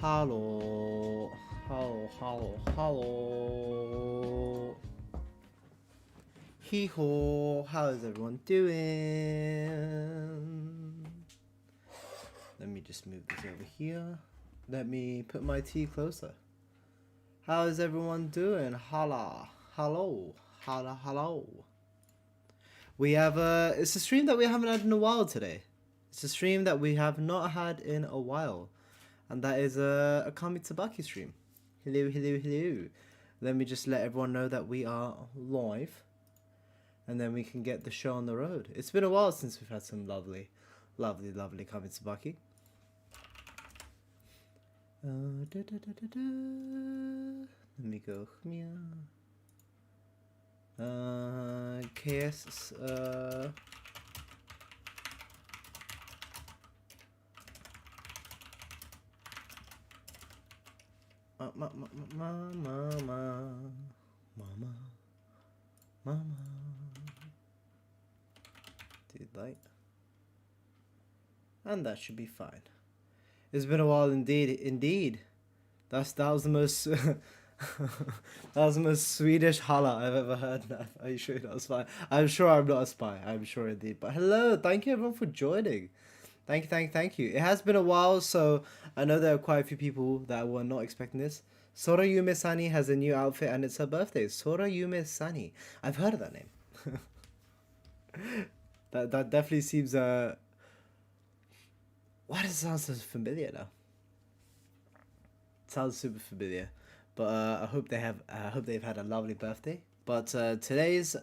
Hello, hello. Hee haw, how is everyone doing? Let me just move this over here. Let me put my tea closer. How is everyone doing? Hello. We have it's a stream that we haven't had in a while today. It's a stream that we have not had in a while. And that is a Kamitsubaki stream. Hello. Let me just let everyone know that we are live. And then we can get the show on the road. It's been a while since we've had some lovely Kamitsubaki. Let me go here. KS Mama. Dude, light. And that should be fine. It's been a while indeed. That was the most that was the most Swedish holla I've ever heard. Are you sure that was fine? I'm sure I'm not a spy. I'm sure indeed. But hello, thank you everyone for joining. Thank you. It has been a while, so I know there are quite a few people that were not expecting this. Sora Yume Sani has a new outfit and it's her birthday. Sora Yume Sani. I've heard of that name. that definitely seems why does it sound so familiar now? It sounds super familiar. But I hope they've had a lovely birthday. But today's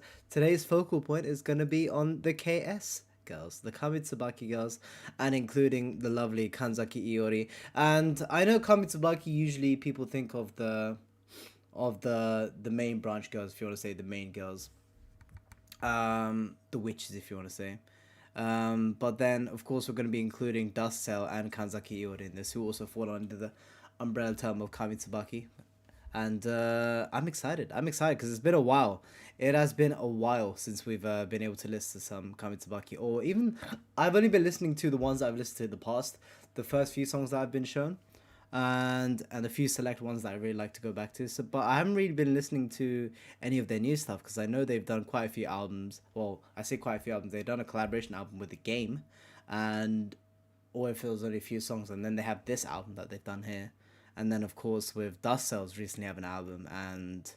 focal point is gonna be on the KS girls, the Kamitsubaki girls, and including the lovely Kanzaki Iori. And I know Kamitsubaki, usually people think of the main branch girls, if you want to say the main girls, the witches, if you want to say. But then of course we're going to be including DUSTCELL and Kanzaki Iori in this, who also fall under the umbrella term of Kamitsubaki. And I'm excited because it's been a while. It has been a while since we've been able to listen to some Kamitsubaki, or even I've only been listening to the ones that I've listened to in the past, the first few songs that I've been shown, and a few select ones that I really like to go back to. So, but I haven't really been listening to any of their new stuff because I know they've done quite a few albums. Well, I say quite a few albums. They've done a collaboration album with The Game, and All It Feels only a few songs, and then they have this album that they've done here. And then, of course, with DUSTCELL recently have an album, and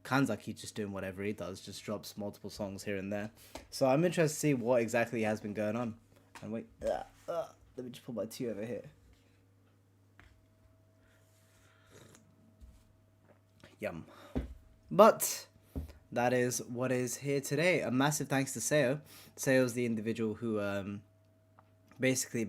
Kanzaki just doing whatever he does, just drops multiple songs here and there. So I'm interested to see what exactly has been going on. And wait, let me just put my tea over here. Yum. But that is what is here today. A massive thanks to Seo. Seo's the individual who basically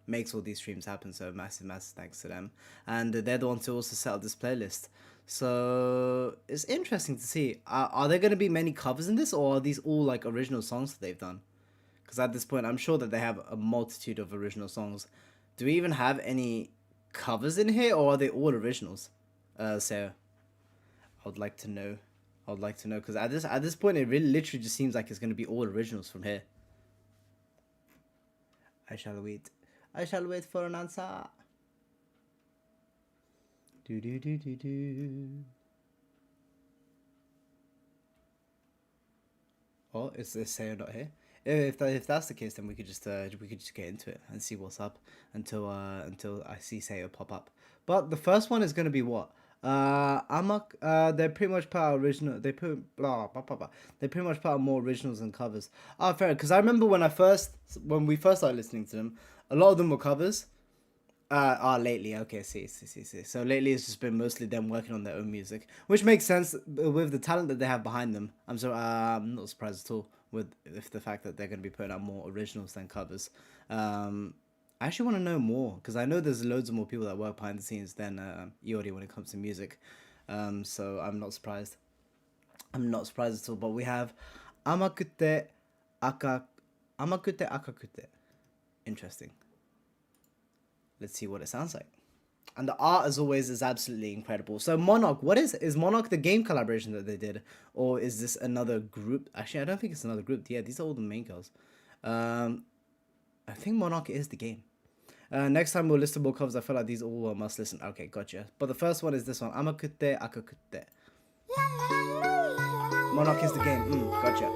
makes all these streams happen, so massive thanks to them. And they're the ones who also set up this playlist, so it's interesting to see, are there going to be many covers in this, or are these all like original songs that they've done? Because at this point I'm sure that they have a multitude of original songs. Do we even have any covers in here, or are they all originals? So I would like to know because at this point it really literally just seems like it's going to be all originals from here. I shall wait for an answer. Do. Oh, is this Sayo not here? If that's the case, then we could just get into it and see what's up until I see Sayo pop up. But the first one is gonna be what? They pretty much put out original. They pretty much put out more originals than covers. Ah, fair. Because I remember when we first started listening to them, a lot of them were covers. Lately, okay, see. So lately it's just been mostly them working on their own music, which makes sense with the talent that they have behind them. I'm not surprised at all with the fact that they're going to be putting out more originals than covers. I actually want to know more because I know there's loads of more people that work behind the scenes than Iori when it comes to music. So I'm not surprised. At all. But we have Amakute Akakute. Interesting. Let's see what it sounds like. And the art, as always, is absolutely incredible. So Monarch, is Monarch the game collaboration that they did? Or is this another group? Actually, I don't think it's another group. Yeah, these are all the main girls. I think Monarch is the game. Next time we'll listen more covers. I feel like these all were must listen. Okay, gotcha. But the first one is this one. Amakutte akakutte. Monarch is the game. Gotcha.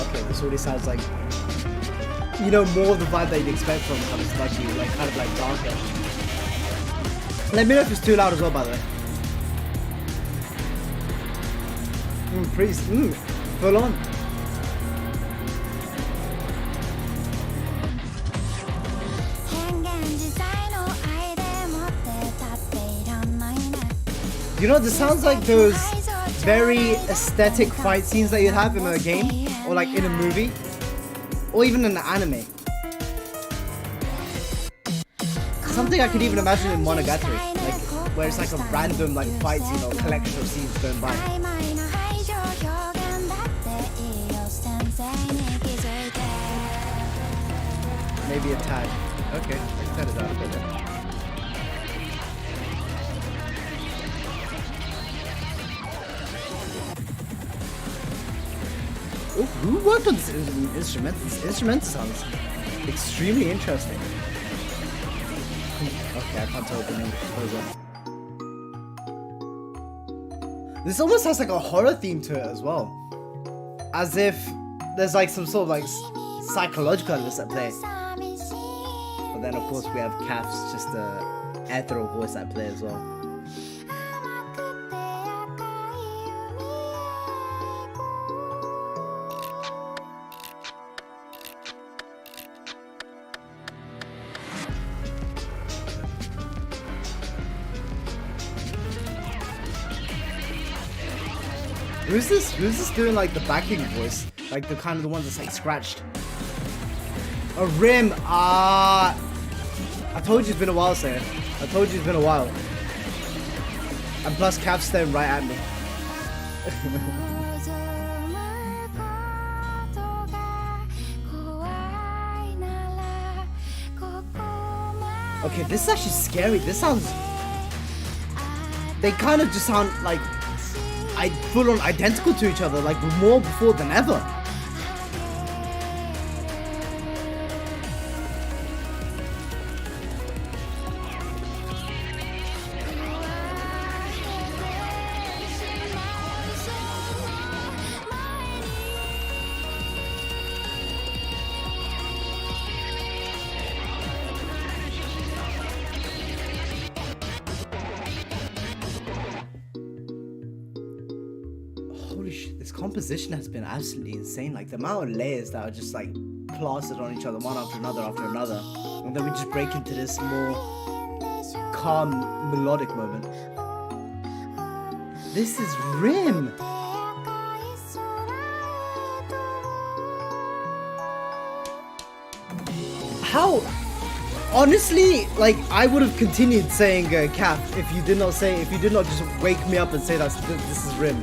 Okay, this already sounds like, you know, more of the vibe that you'd expect from Kamitsubaki, like kind of like darker. Let me know if it's too loud as well, by the way. Pretty, full on. You know, this sounds like those very aesthetic fight scenes that you'd have in a game, or like in a movie, or even in an anime. Something I could even imagine in Monogatari, like where it's like a random like fight scene or collection of scenes going by. Maybe a tad. Okay, I can cut it out a bit then. Ooh, who worked on this instrument? This instrument sounds extremely interesting. Okay, I can't tell what the name is. This almost has like a horror theme to it as well. As if there's like some sort of like psychological elements at play. But then of course we have Kaf's just a ethereal voice at play as well. Who's this doing like the backing voice? Like the kind of the one that's like scratched. A rim. I told you it's been a while, Saya. I told you it's been a while. And plus Cap's staring right at me. Okay, this is actually scary. This sounds... They kind of just sound like full on identical to each other, like more before than ever. Holy shit, this composition has been absolutely insane. Like the amount of layers that are just like plastered on each other, one after another. And then we just break into this more calm, melodic moment. This is Rim! How? Honestly, like I would have continued saying Cap if you did not just wake me up and say this is Rim.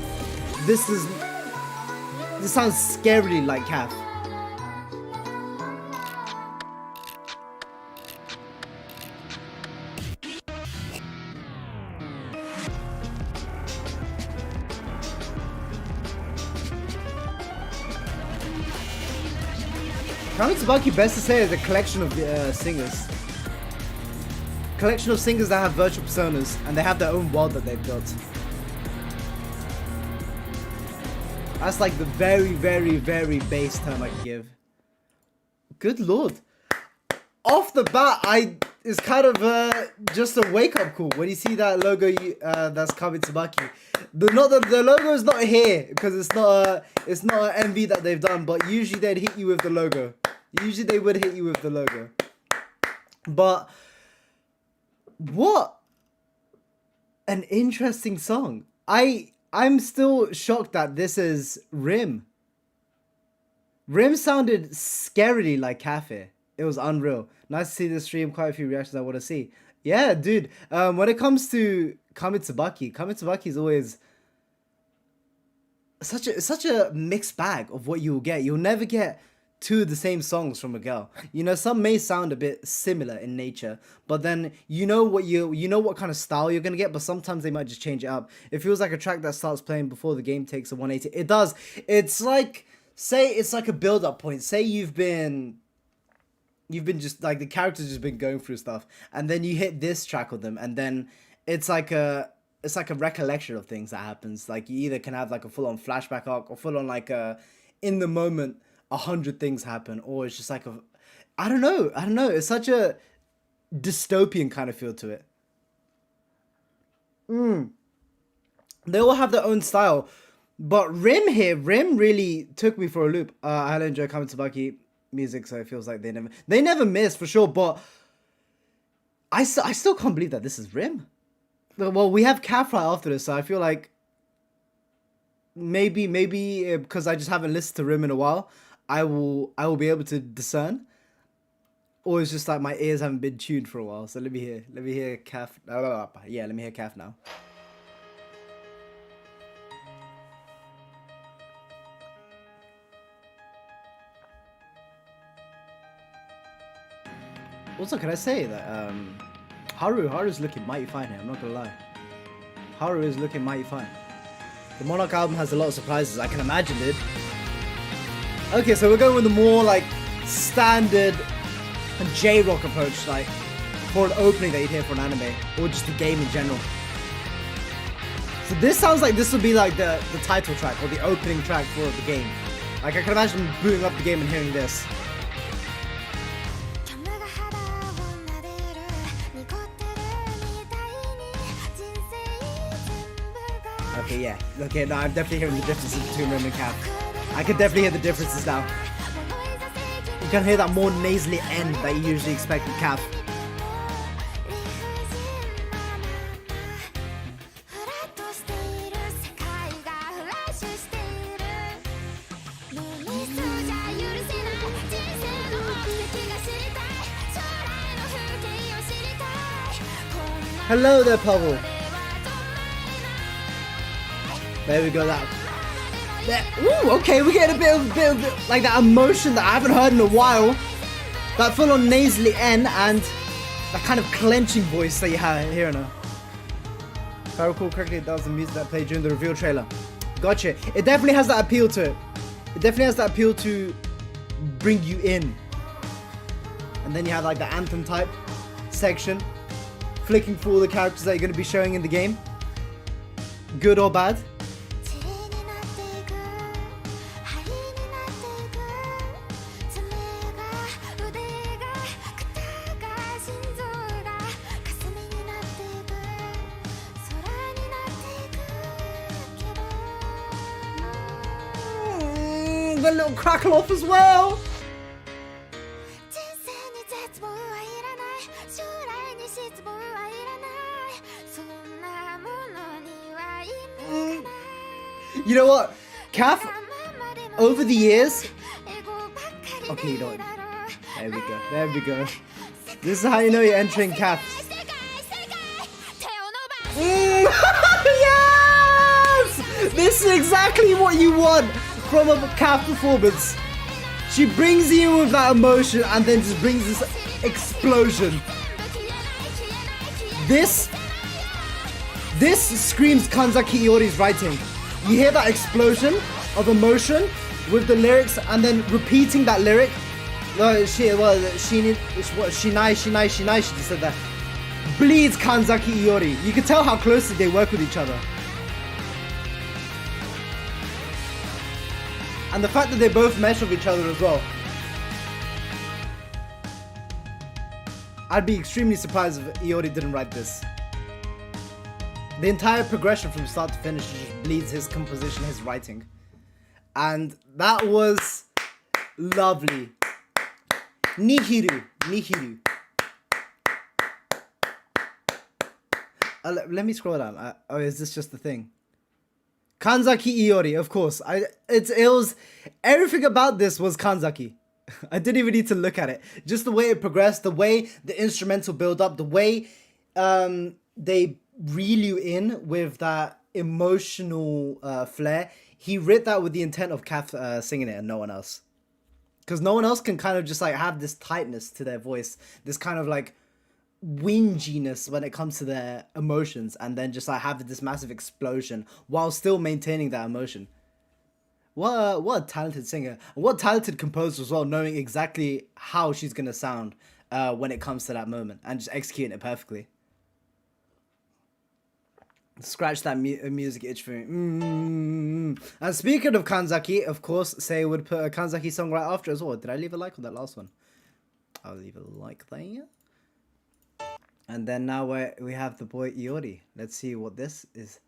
This sounds scarily like Cap. Kamitsubaki, best to say, is a collection of singers. Collection of singers that have virtual personas and they have their own world that they've built. That's like the very, very, very base term I can give. Good lord. Off the bat, it's kind of just a wake-up call when you see that logo. That's Kamitsubaki. The logo is not here because it's not an MV that they've done. But usually they'd hit you with the logo. Usually they would hit you with the logo. But what an interesting song. I'm still shocked that this is Rim. Rim sounded scarily like Cafe. It was unreal. Nice to see the stream. Quite a few reactions I want to see. Yeah, dude. When it comes to Kamitsubaki is always such a mixed bag of what you'll get. You'll never get two of the same songs from Miguel. You know, some may sound a bit similar in nature, but then you know what kind of style you're gonna get, but sometimes they might just change it up. It feels like a track that starts playing before the game takes a 180. It does. It's like, say it's like a build-up point. Say you've been just like, the character's just been going through stuff, and then you hit this track with them, and then it's like a recollection of things that happens. Like, you either can have like a full-on flashback arc, or full-on like a, in the moment 100 things happen, or it's just like a, I don't know. It's such a dystopian kind of feel to it. They all have their own style, but Rim really took me for a loop. I highly enjoy Kamitsubaki music, so it feels like they never miss for sure. But I still can't believe that this is Rim. Well, we have Calf right after this, so I feel like maybe because I just haven't listened to Rim in a while, I will be able to discern, or it's just like my ears haven't been tuned for a while. So let me hear Calf. Yeah, let me hear Calf now. Also, can I say that Haru's looking mighty fine here, I'm not gonna lie. Haru is looking mighty fine. The Monarch album has a lot of surprises, I can imagine it. Okay, so we're going with the more like standard J-rock approach, like for an opening that you'd hear for an anime, or just the game in general. So this sounds like this would be like the title track, or the opening track for the game. Like, I can imagine booting up the game and hearing this. Okay, yeah. Okay, no, I'm definitely hearing the differences between Rim and Cap. I can definitely hear the differences now. You can hear that more nasally end that you usually expect with Cap. Hello there, Pavel. There we go. Ooh, okay, we're getting a bit of like that emotion that I haven't heard in a while. That full-on nasally N and that kind of clenching voice that you have hearing her. If I recall correctly, that was the music that played during the reveal trailer. Gotcha. It definitely has that appeal to it. It definitely has that appeal to bring you in. And then you have like the anthem type section, flicking through all the characters that you're going to be showing in the game, good or bad. The little crackle off as well. You know what, Calf, over the years, okay, you know what, there we go, this is how you know you're entering Calf. Yes! This is exactly what you want from a Calf performance. She brings you with that emotion and then just brings this explosion. This screams Kanzaki Iori's writing. You hear that explosion of emotion with the lyrics, and then repeating that lyric. She just said that. Bleeds Kanzaki Iori. You can tell how closely they work with each other. And the fact that they both mesh with each other as well. I'd be extremely surprised if Iori didn't write this. The entire progression from start to finish just bleeds his composition, his writing. And that was lovely. Nihiru. Let me scroll down. Oh, is this just the thing? Kanzaki Iori, of course. It was everything about this was Kanzaki. I didn't even need to look at it. Just the way it progressed, the way the instrumental build up, the way they reel you in with that emotional flair. He wrote that with the intent of Kath singing it and no one else. Because no one else can kind of just like have this tightness to their voice, this kind of like whinginess when it comes to their emotions, and then just like have this massive explosion while still maintaining that emotion. What a talented singer, what a talented composer as well, knowing exactly how she's gonna sound when it comes to that moment and just executing it perfectly. Scratch that music itch for me. And speaking of Kanzaki, of course, Say would put a Kanzaki song right after as well. Did I leave a like on that last one? I'll leave a like there. And then now we have the boy Iori. Let's see what this is.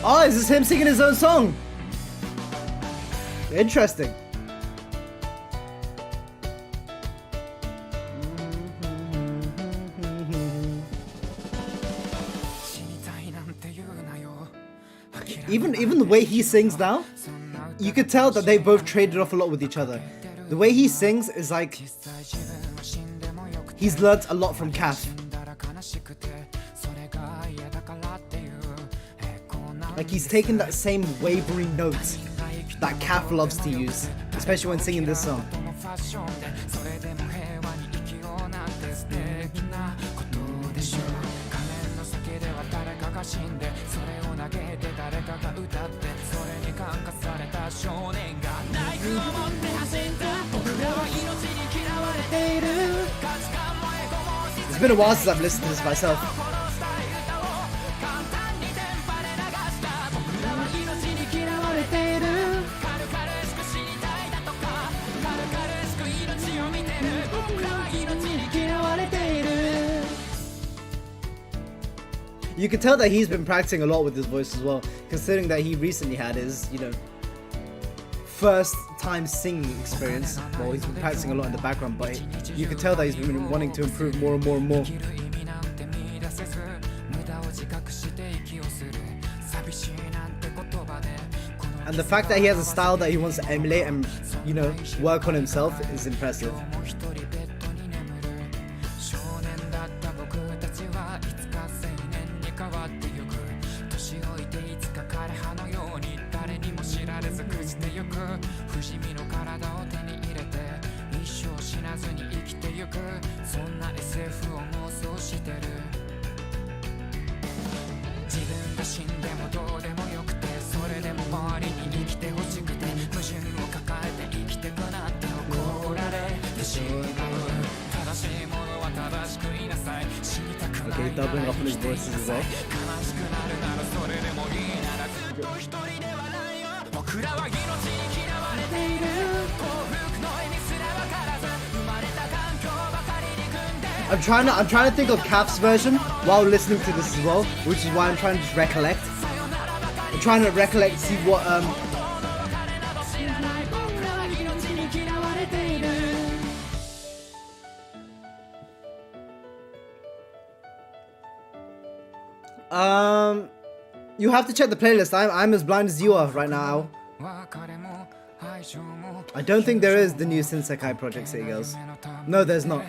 Oh, is this him singing his own song? Interesting. Even the way he sings now, you could tell that they both traded off a lot with each other. The way he sings is like he's learnt a lot from Kaf. Like he's taken that same wavering note that Kaf loves to use, especially when singing this song. It's been a while since I've listened to this myself. You can tell that he's been practicing a lot with his voice as well, considering that he recently had his, first time singing experience. Well, he's been practicing a lot in the background, but you can tell that he's been wanting to improve more and more and more. And the fact that he has a style that he wants to emulate and, work on himself is impressive. Okay, doubling up on his voices as well. I'm trying to think of Kaf's version while listening to this as well, which is why I'm trying to just recollect. I'm trying to recollect, see what you have to check the playlist. I'm as blind as you are right now. I don't think there is the new Shinsekai project, City Girls. No, there's not.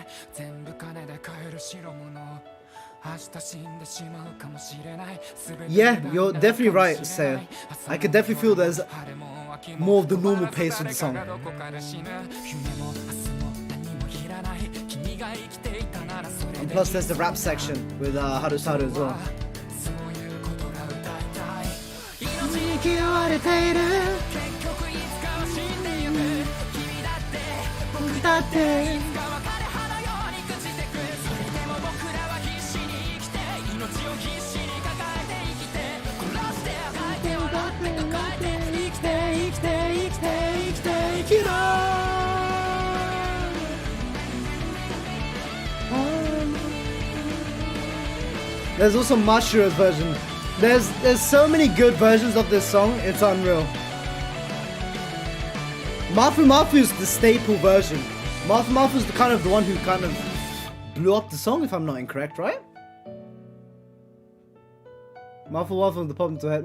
Yeah, you're definitely right, Saya. I could definitely feel there's more of the normal pace with the song. And plus there's the rap section with Harusaru as well. There's also Mashiro's version. There's so many good versions of this song, it's unreal. Mafu's the staple version. Mafu's the one who kind of blew up the song, if I'm not incorrect, right? Mafu's the problem to head.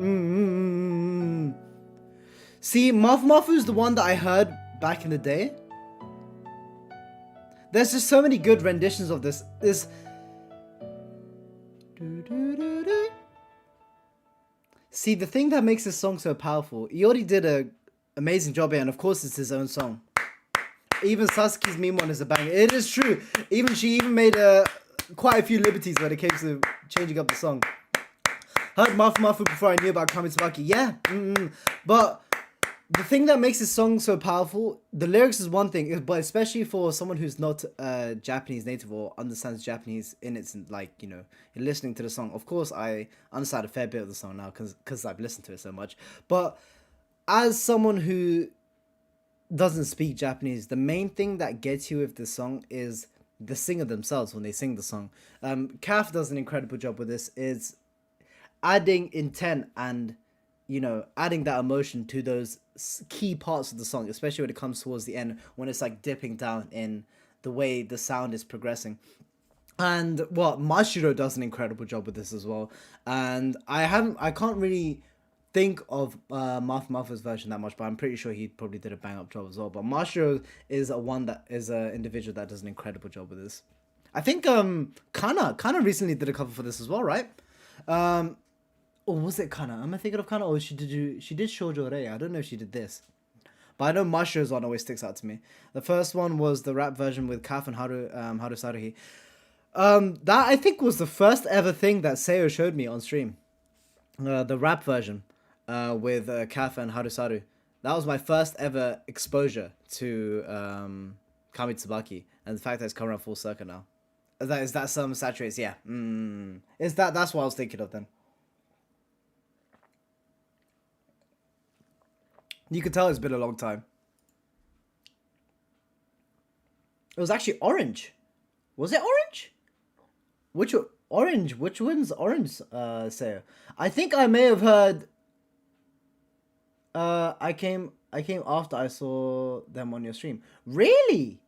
See, Mafu's the one that I heard back in the day. There's just so many good renditions of this. See, the thing that makes this song so powerful, Iori did a amazing job here, and of course it's his own song. Even Sasuke's meme one is a banger. It is true. She even made quite a few liberties when it came to changing up the song. Heard Mafu Mafu before I knew about Kamitsubaki. Yeah, but the thing that makes this song so powerful, the lyrics is one thing, but especially for someone who's not Japanese native or understands Japanese in its, like, you know, listening to the song. Of course, I understand a fair bit of the song now because I've listened to it so much. But as someone who doesn't speak Japanese, the main thing that gets you with the song is the singer themselves when they sing the song. Kaf does an incredible job with this, is adding intent and, you know, adding that emotion to those key parts of the song, especially when it comes towards the end, when it's like dipping down in the way the sound is progressing. And Mashiro does an incredible job with this as well. And I can't really think of Mafu Mafu's version that much, but I'm pretty sure he probably did a bang up job as well. But Mashiro is an individual that does an incredible job with this. I think Kana recently did a cover for this as well, right? Or was it Kana? Am I thinking of Kana? Or she did Shoujo Rei. I don't know if she did this. But I know Mashiro's one always sticks out to me. The first one was the rap version with Kaf and Harusaru. That I think was the first ever thing that Seo showed me on stream. The rap version with Kaf and Harusaru. That was my first ever exposure to Kamitsubaki. And the fact that it's coming around full circle now. Is that some saturates? Yeah. That's what I was thinking of then. You could tell it's been a long time. It was actually orange. Was it orange? Which orange? Which one's orange, Sayo? I think I may have heard... I came after I saw them on your stream. Really?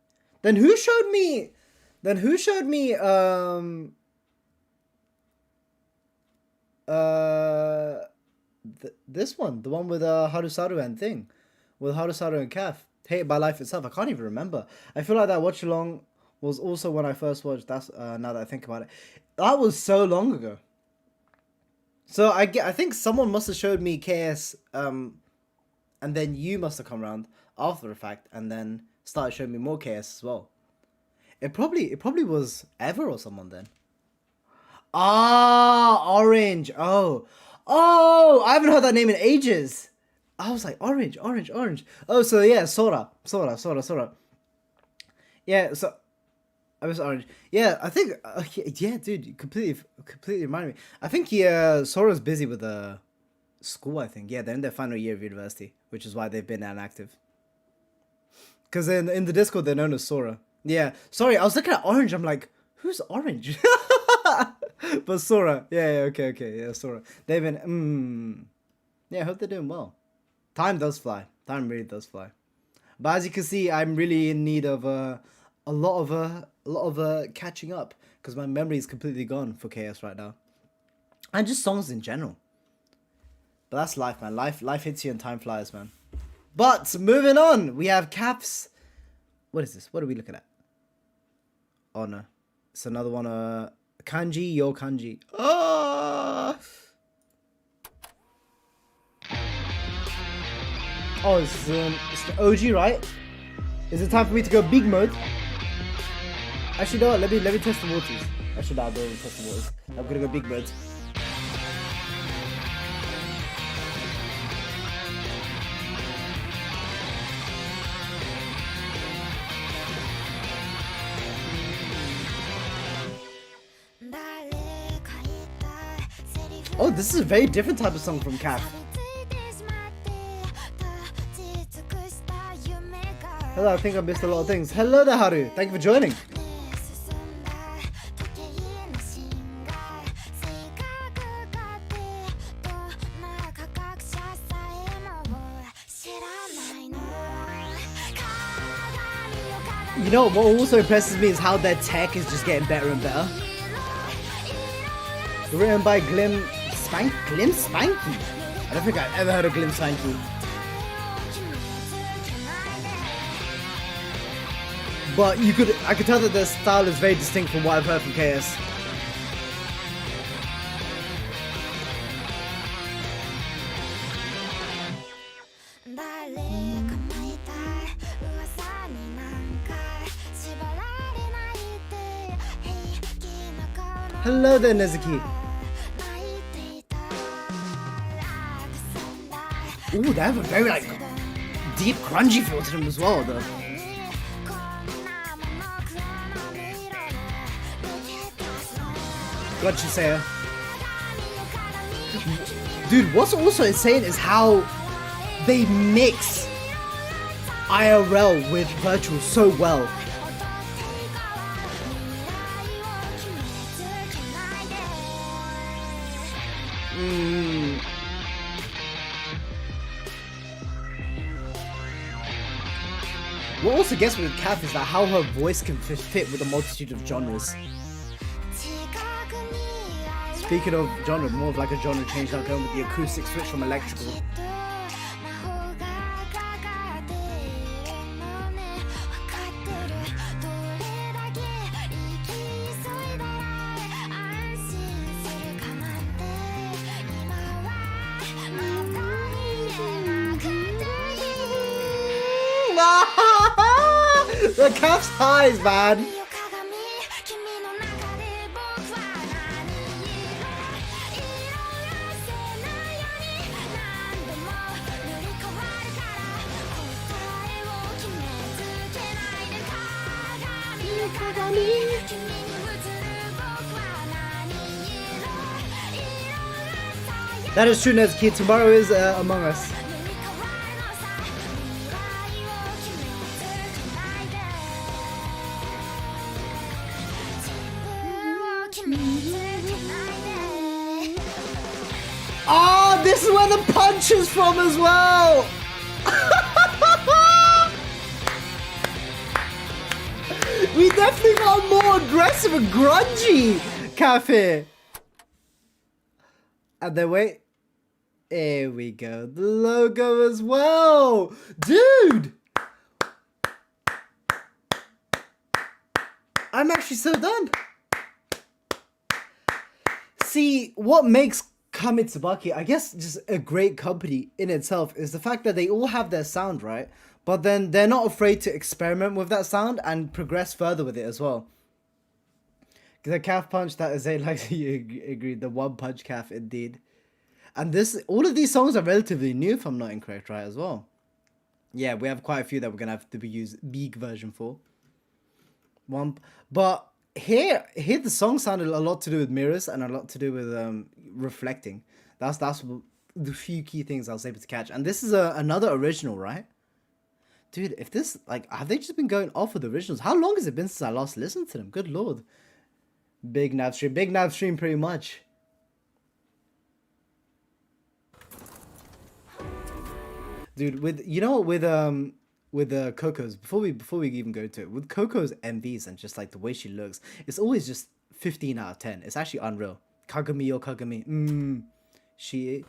Then who showed me... this one, the one with Harusaru and thing, with Harusaru and Kaf, Hated by Life Itself. I can't even remember. I feel like that watch along was also when I first watched. That's now that I think about it, that was so long ago. So I think someone must have showed me KS, and then you must have come around after the fact, and then started showing me more KS as well. It probably was Ever or someone then. Ah, Orange. Oh, I haven't heard that name in ages. I was like, Orange. Oh, so yeah, Sora. Yeah, so I was Orange. Yeah, I think, yeah, dude, you completely reminded me. I think Sora's busy with school, I think. Yeah, they're in their final year of university, which is why they've been inactive. Because in the Discord, they're known as Sora. Yeah, sorry, I was looking at Orange, I'm like, who's Orange? But Sora, yeah, okay, yeah, Sora. They've been, yeah, I hope they're doing well. Time does fly. Time really does fly. But as you can see, I'm really in need of a lot of catching up, because my memory is completely gone for KS right now, and just songs in general. But that's life, man. Life hits you and time flies, man. But moving on, we have Kaf's. What is this? What are we looking at? Oh no, it's another one. Kanji, your kanji. Oh, it's the OG, right? Is it time for me to go big mode? Actually, no. Let me test the waters. Actually, no, I don't want to test the waters. I'm gonna go big mode. Oh, this is a very different type of song from Kaf. Hello, I think I missed a lot of things. Hello there, Haru. Thank you for joining. You know, what also impresses me is how their tech is just getting better and better. Written by Glim Spanky. I don't think I've ever heard of Glim Spanky. But I could tell that their style is very distinct from what I've heard from KS. Hello there, Nezuki. Ooh, they have a very like deep grungy feel to them as well, though. Gotcha, Izaya. Dude, what's also insane is how they mix IRL with virtual so well. What also gets me with Kath is that how her voice can fit with a multitude of genres. Speaking of genre, more of like a genre change, now going with the acoustic switch from electrical. The Kath's highs, man. That is true, Nezuki. Tomorrow is Among Us. Oh, this is where the punch is from as well. We definitely got more aggressive and grungy cafe. And then wait. Here we go. The logo as well. Dude! I'm actually so done. See, what makes Kamitsubaki, I guess, just a great company in itself is the fact that they all have their sound, right? But then they're not afraid to experiment with that sound and progress further with it as well. The calf punch that Izaya likes, you agreed, the one punch calf indeed. And all of these songs are relatively new, if I'm not incorrect, right, as well. Yeah, we have quite a few that we're gonna have to use big version for. But here the song sounded a lot to do with mirrors and a lot to do with reflecting. That's the few key things I was able to catch. And this is another original, right? Dude, if this, like, have they just been going off with originals? How long has it been since I last listened to them? Good lord. Big nav stream pretty much. Dude, with Coco's, before we even go to it, with Coco's MVs and just like the way she looks, it's always just 15 out of 10. It's actually unreal. Kagami or Kagami. She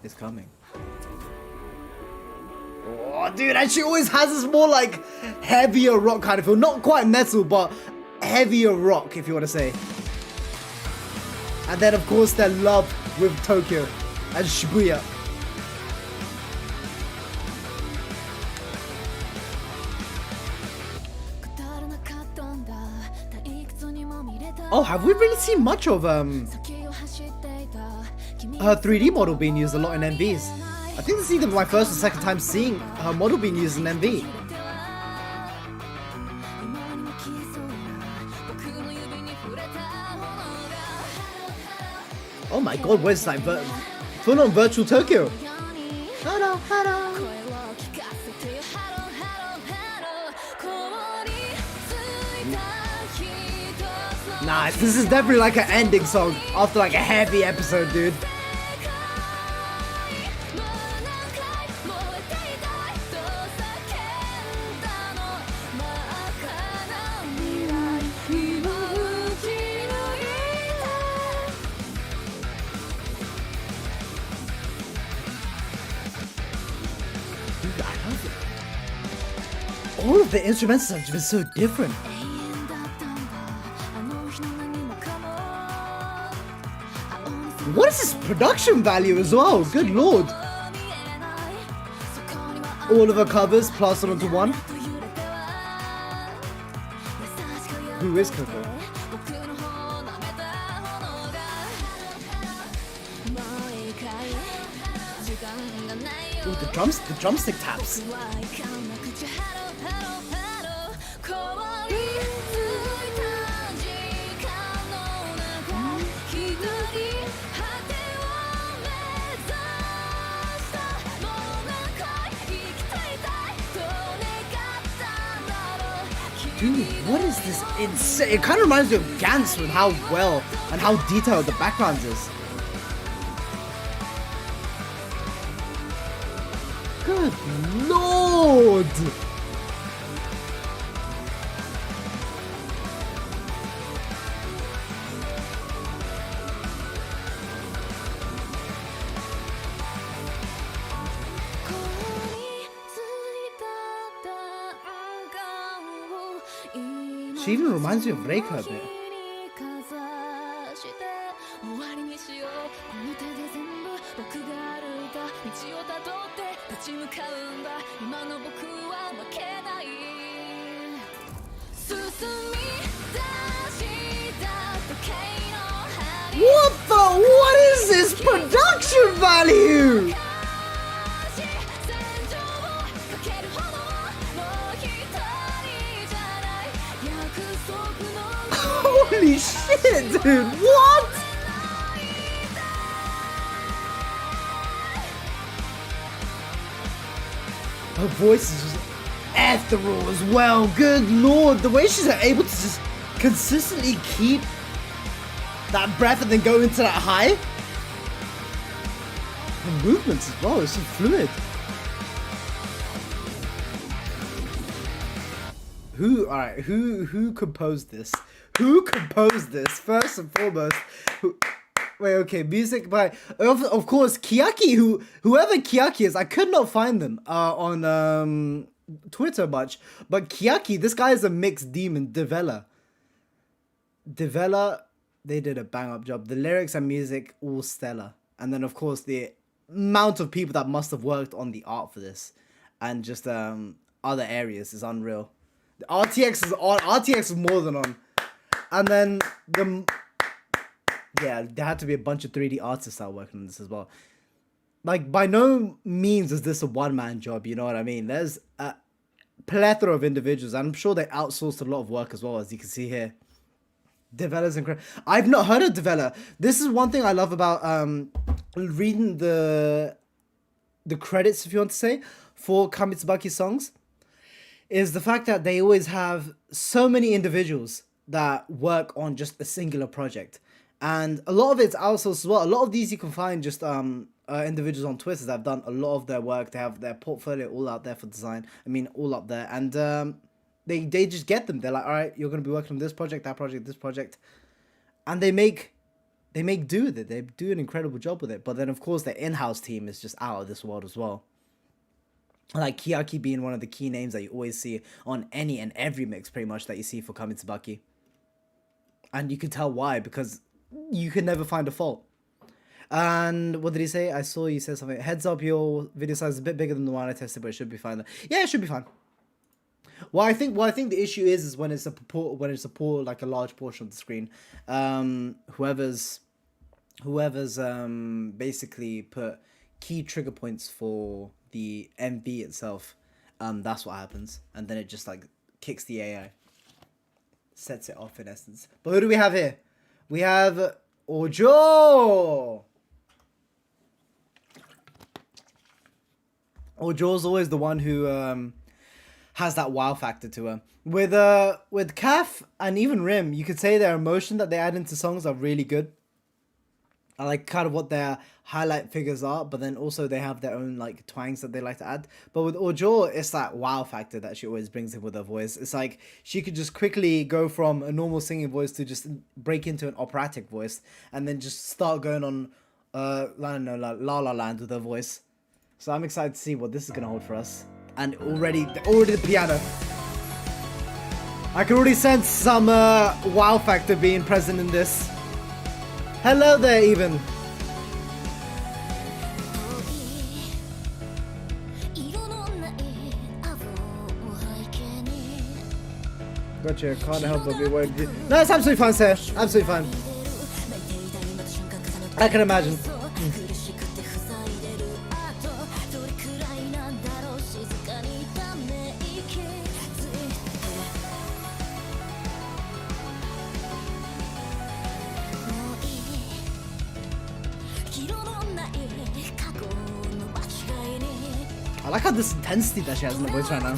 is coming. Oh, dude, and she always has this more like heavier rock kind of feel. Not quite metal, but heavier rock, if you want to say. And then, of course, their love with Tokyo and Shibuya. Oh, have we really seen much of her 3D model being used a lot in MVs? I think this is either my first or second time seeing her model being used in MV. Oh my god, where's like full on virtual Tokyo? Hello, hello. Nice, this is definitely like an ending song after like a heavy episode, dude. All of the instruments have been so different. What is this production value as well? Good lord. All of her covers plastered onto one. Who is Coco? Ooh, the drumstick taps. Dude, what is this insane? It kind of reminds me of Gantz with how well and how detailed the background is. Good lord! She even reminds me of Reika a bit. What is this production value? Holy shit, dude, what? Her voice is just ethereal as well. Good lord, the way she's able to just consistently keep that breath and then go into that high. The movements as well, it's so fluid. Who composed this? Who composed this? First and foremost, wait, okay, music by, of course, Kiyaki, whoever Kiyaki is, I could not find them on Twitter much, but Kiyaki, this guy is a mixed demon, Devella, they did a bang-up job. The lyrics and music, all stellar. And then, of course, the amount of people that must have worked on the art for this and just other areas is unreal. The RTX is on. RTX is more than on. And then there had to be a bunch of 3D artists that are working on this as well. Like, by no means is this a one-man job, you know what I mean? There's a plethora of individuals. I'm sure they outsourced a lot of work as well, as you can see here. Devella's incredible. I've not heard of Devella. This is one thing I love about reading the credits, if you want to say, for Kamitsubaki songs, is the fact that they always have so many individuals that work on just a singular project. And a lot of it's outsourced as well. A lot of these you can find just individuals on Twitter that have done a lot of their work. They have their portfolio all out there for design. I mean, all up there. And they just get them. They're like, all right, you're going to be working on this project, that project, this project. And they make do with it. They do an incredible job with it. But then, of course, their in-house team is just out of this world as well. Like Kiyaki being one of the key names that you always see on any and every mix, pretty much, that you see for Kamitsubaki. And you can tell why, because you can never find a fault. And what did he say? I saw you said something. Heads up, your video size is a bit bigger than the one I tested, but it should be fine. Yeah, it should be fine. Well, I think the issue is when it's a like a large portion of the screen. Whoever's basically put key trigger points for the MV itself, that's what happens, and then it just like kicks the AI, sets it off in essence. But who do we have here? We have Ojo. Ojo's always the one who has that wow factor to her. With Kaf and even Rim, you could say their emotion that they add into songs are really good. I like kind of what their highlight figures are, but then also they have their own like twangs that they like to add. But with Ojo, it's that wow factor that she always brings in with her voice. It's like she could just quickly go from a normal singing voice to just break into an operatic voice and then just start going on I don't know, like La La Land with her voice. So I'm excited to see what this is gonna hold for us. And already the piano. I can already sense some wow factor being present in this. Hello there, even. Gotcha, can't help but be worried. No, it's absolutely fine, sir. Absolutely fine. I can imagine. like how this intensity that she has in the voice right now.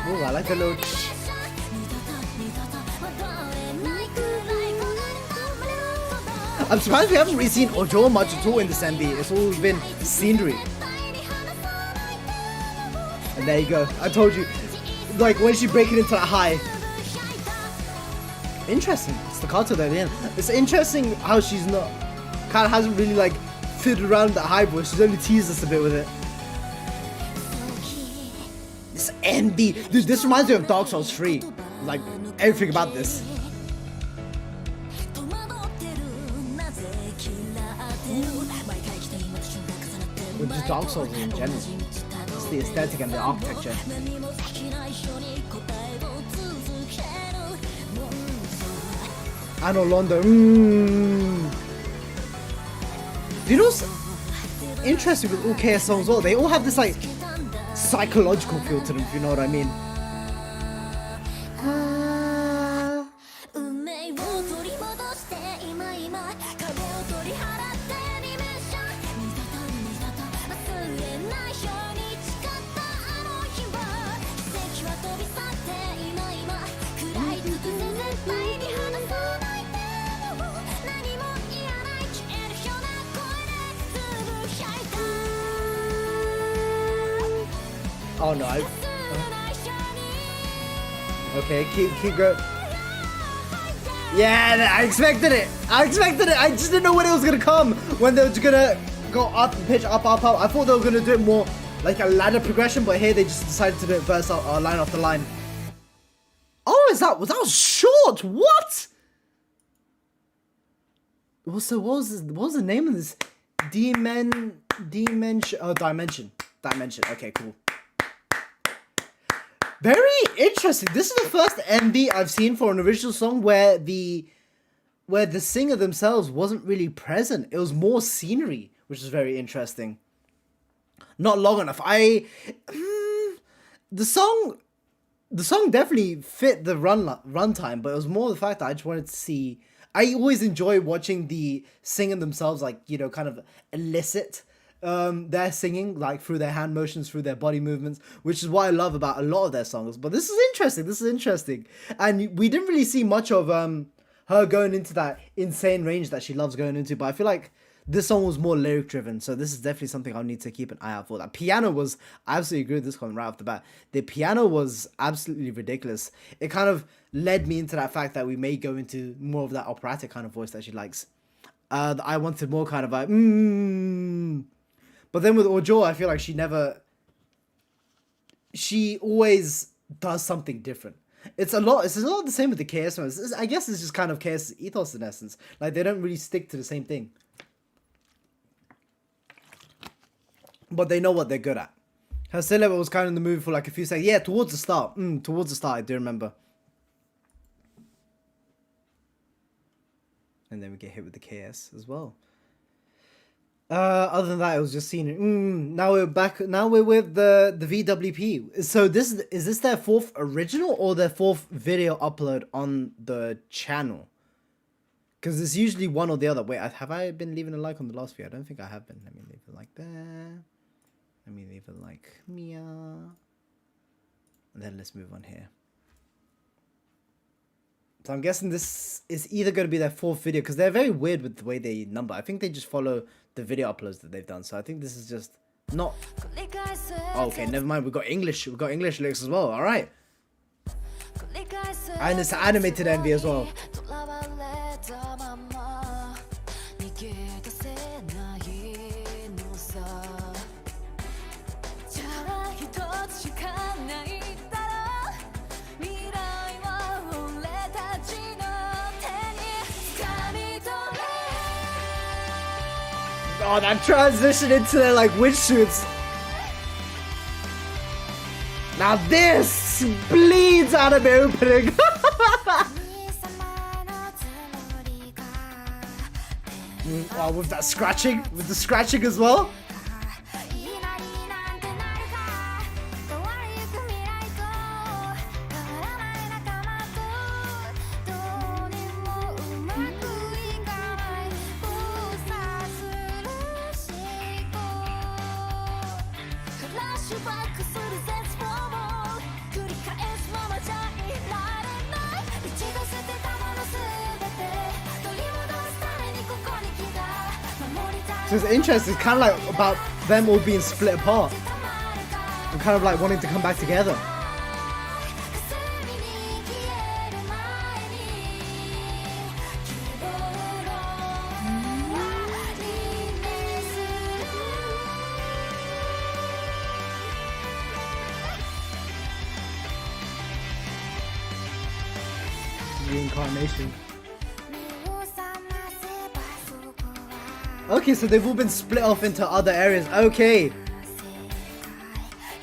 Ooh, I like the little... I'm surprised we haven't really seen Ojo much at all in this MV. It's all been scenery. And there you go. I told you. Like, when she breaking into that high. Interesting. Staccato there at the end. It's interesting how she's not... kind of hasn't really, like, fiddled around that high voice. She's only teased us a bit with it. This MV. Dude, this reminds me of Dark Souls 3. Like, everything about this. With just Dark Souls in general. It's the aesthetic and the architecture. Ano Londo. You know what's interesting with all KS songs as well? They all have this like psychological feel to them, if you know what I mean. Oh no, okay, keep going. Yeah, I expected it. I just didn't know when it was gonna come. When they were gonna go up and pitch up. I thought they were gonna do it more like a ladder progression, but here they just decided to do it verse line after line. Oh, that was short? What? So what was the name of this? Dimension. Oh, Dimension. Okay, cool. Very interesting. This is the first MV I've seen for an original song where the singer themselves wasn't really present. It was more scenery, which is very interesting. Not long enough. The song definitely fit the runtime, but it was more the fact that I just wanted to see. I always enjoy watching the singer themselves, like, you know, kind of elicit their singing, like through their hand motions, through their body movements, which is what I love about a lot of their songs. But this is interesting. And we didn't really see much of her going into that insane range that she loves going into, but I feel like this song was more lyric driven, so this is definitely something I'll need to keep an eye out for. That piano was, I absolutely agree with this one right off the bat. The piano was absolutely ridiculous. It kind of led me into that fact that we may go into more of that operatic kind of voice that she likes. I wanted more kind of like, But then with Ojo, I feel like she always does something different. It's a lot the same with the KS ones. I guess it's just kind of KS ethos in essence. Like, they don't really stick to the same thing. But they know what they're good at. Her silhouette was kind of in the movie for like a few seconds. Yeah, towards the start. Towards the start, I do remember. And then we get hit with the KS as well. Other than that, it was just scenery. Now we're back. Now we're with the VWP. So is this their fourth original or their fourth video upload on the channel? Because it's usually one or the other. Wait, have I been leaving a like on the last video? I don't think I have been. Let me leave a like there. Let me leave a like Mia. And then let's move on here. So I'm guessing this is either going to be their fourth video, because they're very weird with the way they number. I think they just follow the video uploads that they've done. So I think this is just not... Oh, okay, never mind. We've got English lyrics as well. All right. And it's an animated MV as well. Oh, that transition into their like witch suits. Now this bleeds anime opening. Oh, with that scratching, with the scratching as well. So it's interesting, it's kind of like about them all being split apart and kind of like wanting to come back together. Reincarnation. Okay, so they've all been split off into other areas. Okay.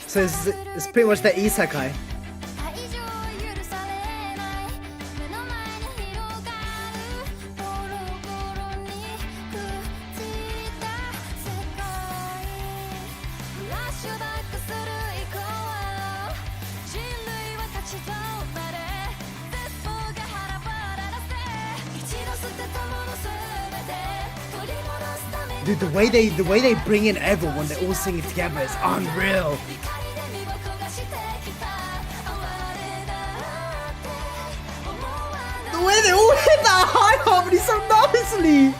So it's pretty much the isekai. Dude, the way they bring in everyone, they're all singing together is unreal. The way they all hit that high harmony so nicely.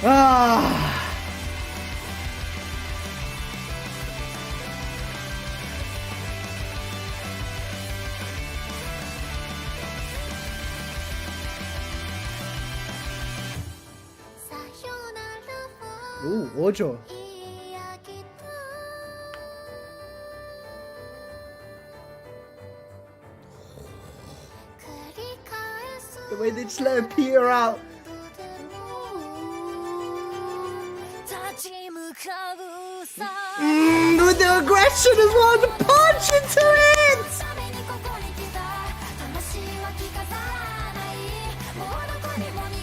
Ah. Ooh, Ojo. The way they just let her peer out. With the aggression as well, the punch into it!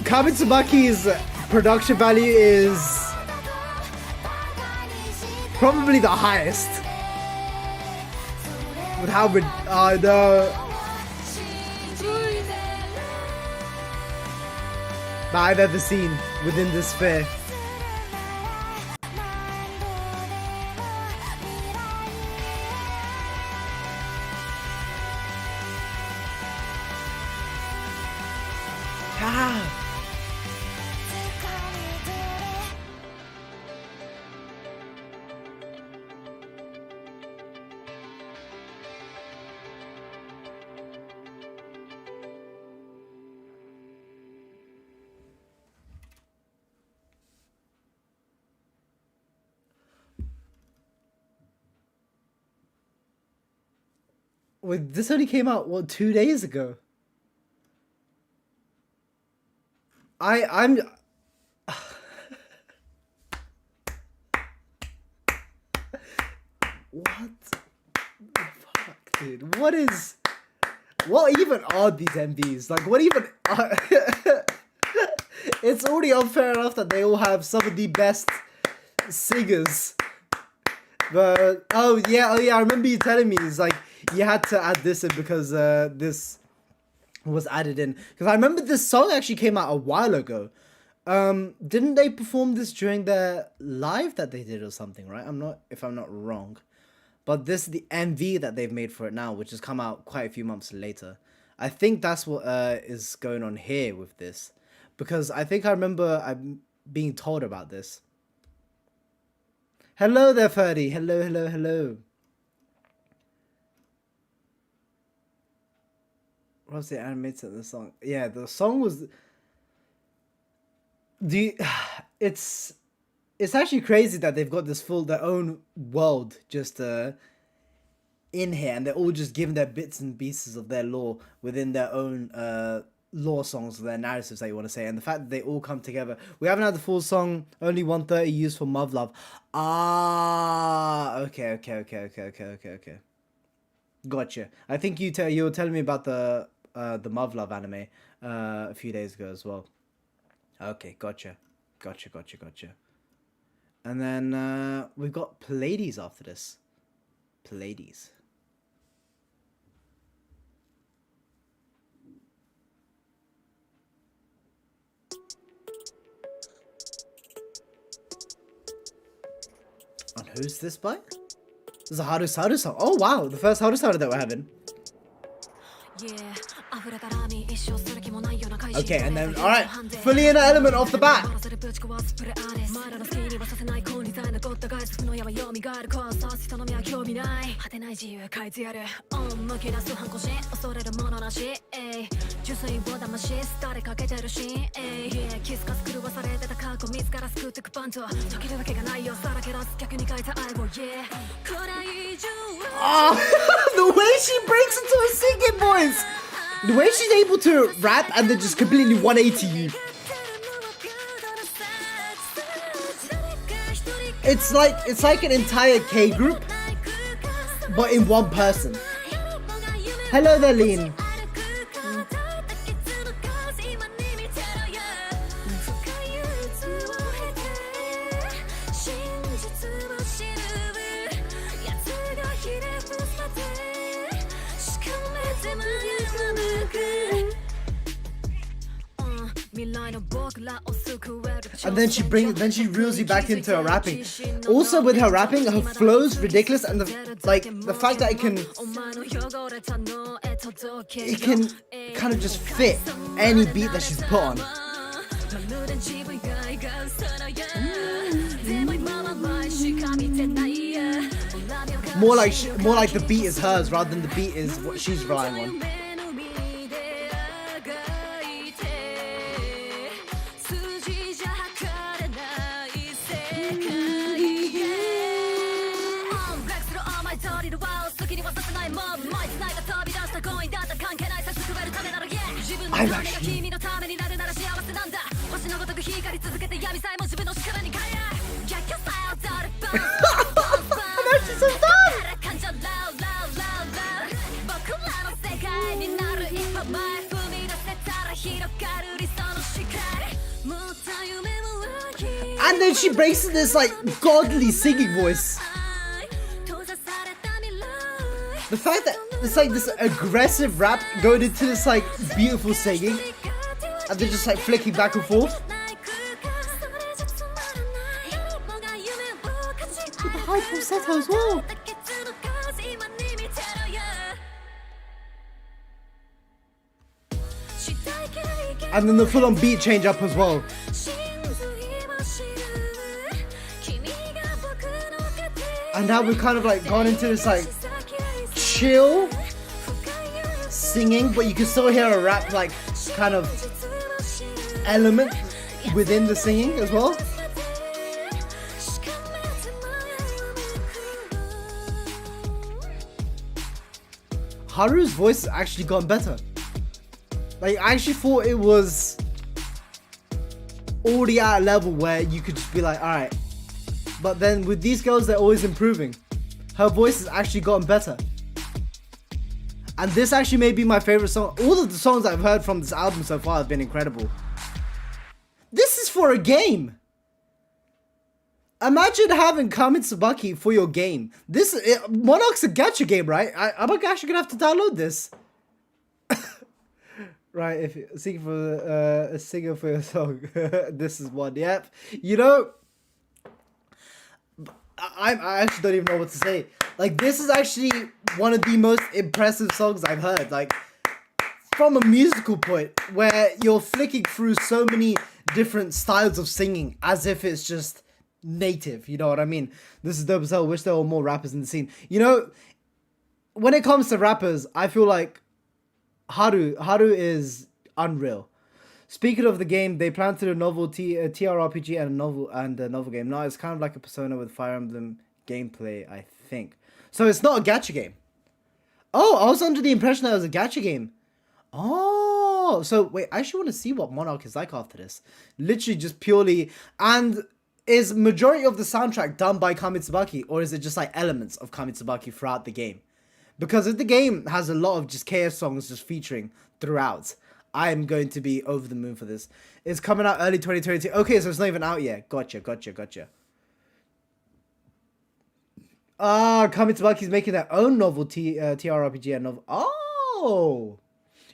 Kamitsubaki's production value is probably the highest. With how that I've ever seen within this sphere. Wait, this only came out, what, 2 days ago? I'm... What the fuck, dude? What even are these MVs? Like, what even are... It's already unfair enough that they all have some of the best singers. But, oh yeah, I remember you telling me, it's like, you had to add this in because this was added in. Because I remember this song actually came out a while ago. Didn't they perform this during their live that they did or something, right? If I'm not wrong. But this is the MV that they've made for it now, which has come out quite a few months later. I think that's what is going on here with this. Because I think I remember I'm being told about this. Hello there, Ferdy. Hello. What was the animated the song? Yeah, the song was... It's actually crazy that they've got their own world just in here, and they're all just given their bits and pieces of their lore within their own lore songs, their narratives that you want to say, and the fact that they all come together. We haven't had the full song, only 130 used for Muv Love. Ah, okay. Gotcha. I think you were telling me about the Muv Love anime a few days ago as well. Okay, gotcha. And then we've got Pleiades after this. Pleiades. And who's this by? This is a Harusaru song. Oh wow, the first Harusaru that we're having. Okay, and then, alright, fully in the element off the bat. Oh, the way she breaks into a singing voice. The way she's able to rap and then just completely 180 you. It's like an entire K group, but in one person. Hello there, Lean. And then she reels you back into her rapping. Also with her rapping, her flow's ridiculous, and the fact that it can kind of just fit any beat that she's put on. More like the beat is hers rather than the beat is what she's relying on. I'm actually... I'm actually so done! And then she breaks in this like godly singing voice. The fact that it's like this aggressive rap going into this like beautiful singing, and they're just like flicking back and forth. With the high falsetto as well. And then the full-on beat change up as well. And now we've kind of like gone into this like chill singing, but you can still hear a rap like kind of element within the singing as well. Haru's voice has actually gotten better. Like, I actually thought it was already at a level where you could just be like, alright. But then with these girls, they're always improving. Her voice has actually gotten better. And this actually may be my favorite song. All of the songs I've heard from this album so far have been incredible. This is for a game. Imagine having Kamitsubaki for your game. Monarch's a gacha game, right? I'm actually gonna have to download this. Right, if you're singing for a singer for your song, this is one. Yep. You know, I actually don't even know what to say. Like, this is actually one of the most impressive songs I've heard. Like, from a musical point, where you're flicking through so many different styles of singing as if it's just native. You know what I mean? This is DUSTCELL. Wish there were more rappers in the scene. You know, when it comes to rappers, I feel like Haru is unreal. Speaking of the game, they plan to do a novel TRPG and a novel game. No, it's kind of like a Persona with Fire Emblem gameplay, I think. So it's not a gacha game. Oh, I was under the impression that it was a gacha game. Oh, Oh, so wait, I actually want to see what Monarch is like after this. Literally just purely, and is majority of the soundtrack done by Kamitsubaki, or is it just like elements of Kamitsubaki throughout the game? Because if the game has a lot of just KS songs just featuring throughout, I am going to be over the moon for this. It's coming out early 2022. Okay, so it's not even out yet. Gotcha. Kamitsubaki's making their own novel TRPG and novel. Oh!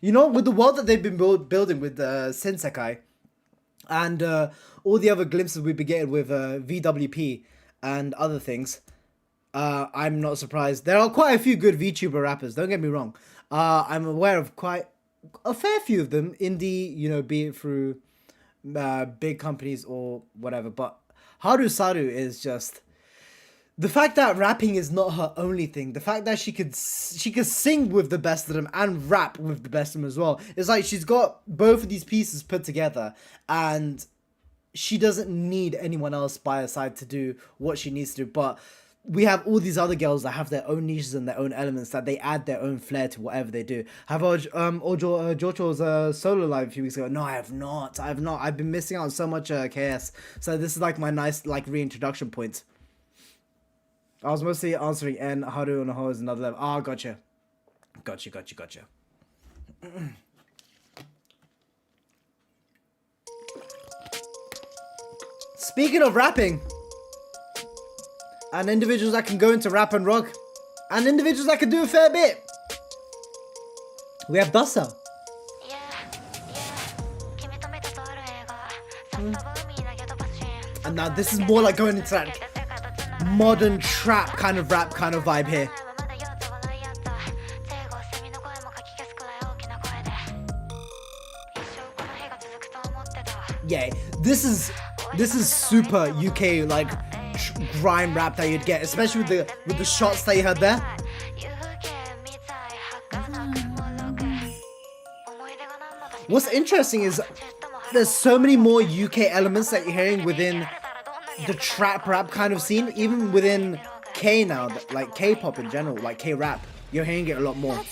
You know, with the world that they've been building with Sensekai and all the other glimpses we've been getting with VWP and other things, I'm not surprised. There are quite a few good VTuber rappers, don't get me wrong. I'm aware of quite a fair few of them, indie, you know, be it through big companies or whatever. But Harusaru is just... The fact that rapping is not her only thing, the fact that she could sing with the best of them and rap with the best of them as well. It's like she's got both of these pieces put together and she doesn't need anyone else by her side to do what she needs to do. But we have all these other girls that have their own niches and their own elements that they add their own flair to whatever they do. Have Jocho's solo live a few weeks ago? No, I have not. I've been missing out on so much KS. So this is like my nice like reintroduction point. I was mostly answering N, Haru, and Ho is another level. Ah, gotcha. Speaking of rapping, and individuals that can go into rap and rock, and individuals that can do a fair bit, we have DUSTCELL. And now this is more like going into that modern trap kind of rap kind of vibe here. Yeah, this is super UK like grime rap that you'd get, especially with the shots that you had there. What's interesting is there's so many more UK elements that you're hearing within the trap rap kind of scene, even within K now, like K-pop in general, like K-rap, you're hearing it a lot more.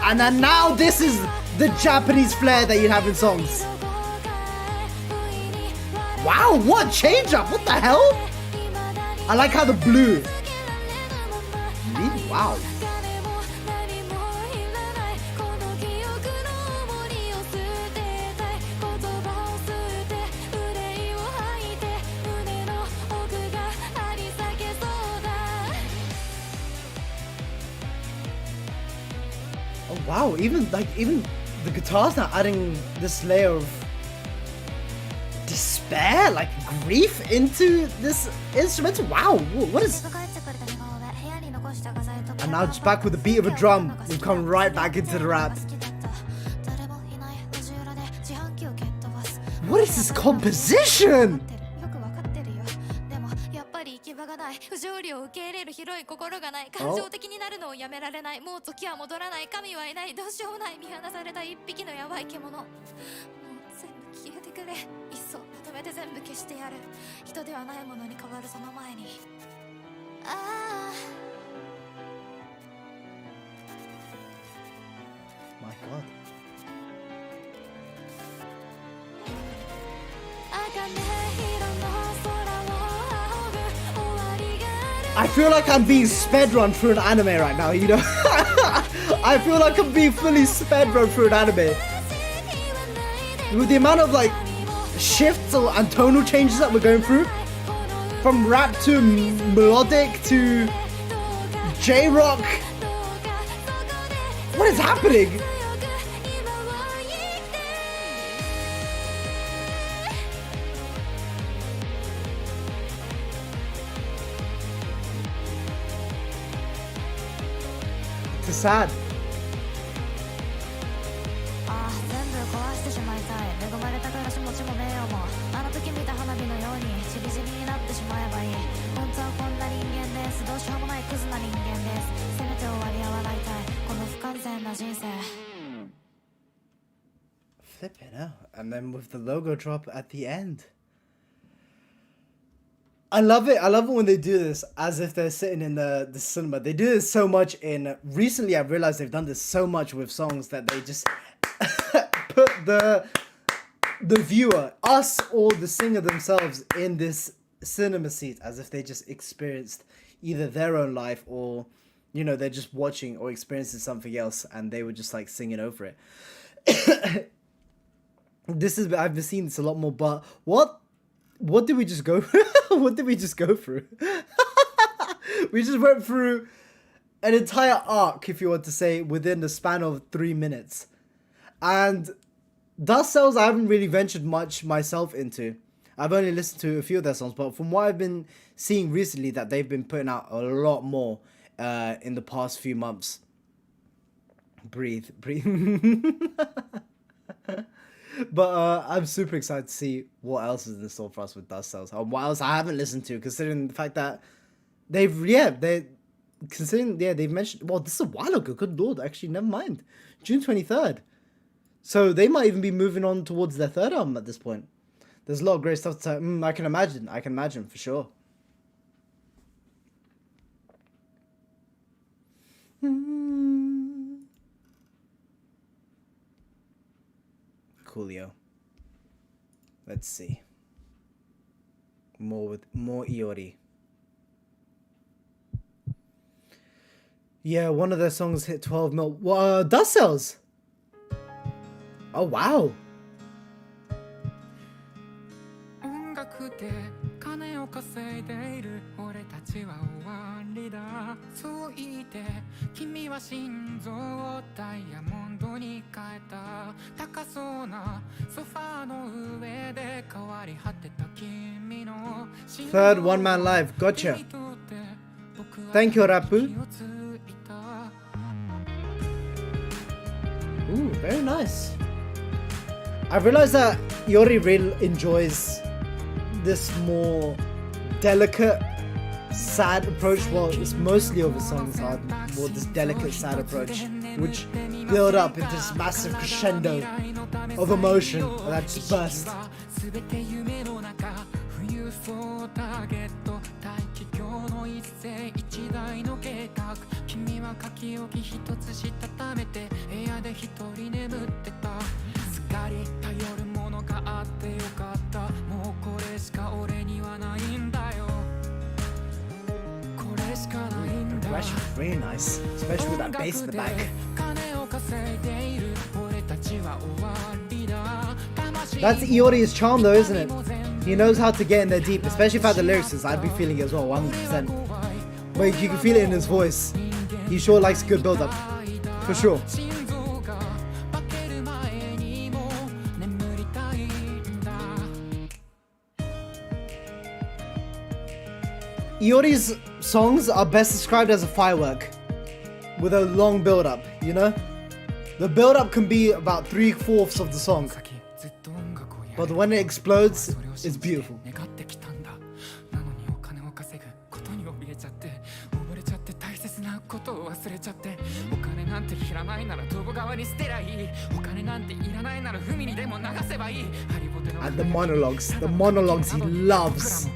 And then now this is the Japanese flair that you have in songs. Wow, what change up? What the hell? I like how the blue. Wow. Oh wow, even the guitars now adding this layer of despair, like grief into this instrumental. Wow, what is... And now just back with the beat of a drum, we've come right back into the rap. What is this composition? My God. I feel like I'm being sped run through an anime right now, you know? I feel like I'm being fully sped run through an anime. With the amount of like shifts and tonal changes that we're going through, from rap to melodic to J-rock. What is happening? It's sad. Flipping out. And then with the logo drop at the end. I love it. I love it when they do this as if they're sitting in the cinema. They do this so much in... Recently, I've realized they've done this so much with songs that they just put the viewer, us or the singer themselves, in this cinema seat as if they just experienced either their own life or, you know, they're just watching or experiencing something else and they were just like singing over it. I've been seeing this a lot more, but what did we just go through? What did we just go through? We just went through an entire arc, if you want to say, within the span of 3 minutes. And DUSTCELL, I haven't really ventured much myself into. I've only listened to a few of their songs, but from what I've been seeing recently, that they've been putting out a lot more in the past few months. Breathe. But I'm super excited to see what else is in store for us with DUSTCELL. What else I haven't listened to, considering the fact that they've mentioned, well, this is a while ago, good lord, actually, never mind. June 23rd. So they might even be moving on towards their third album at this point. There's a lot of great stuff to I can imagine for sure. Coolio. Let's see. More Iori. Yeah, one of their songs hit 12 mil. DUSTCELL. Oh wow. Third one-man live. Gotcha. Thank you, Rapu. Ooh, very nice. I realized that Iori really enjoys this more delicate, sad approach. Well, it's mostly over songs are more this delicate, sad approach, which build up into this massive crescendo of emotion and that just bursts. Very nice, especially with that bass in the back. That's Iori's charm though, isn't it? He knows how to get in there deep, especially if I had the lyrics, I'd be feeling it as well, 100%. But you can feel it in his voice. He sure likes a good build-up, for sure. Iori's songs are best described as a firework with a long build-up, you know? The build-up can be about 3/4 of the song, but when it explodes, it's beautiful. And the monologues he loves.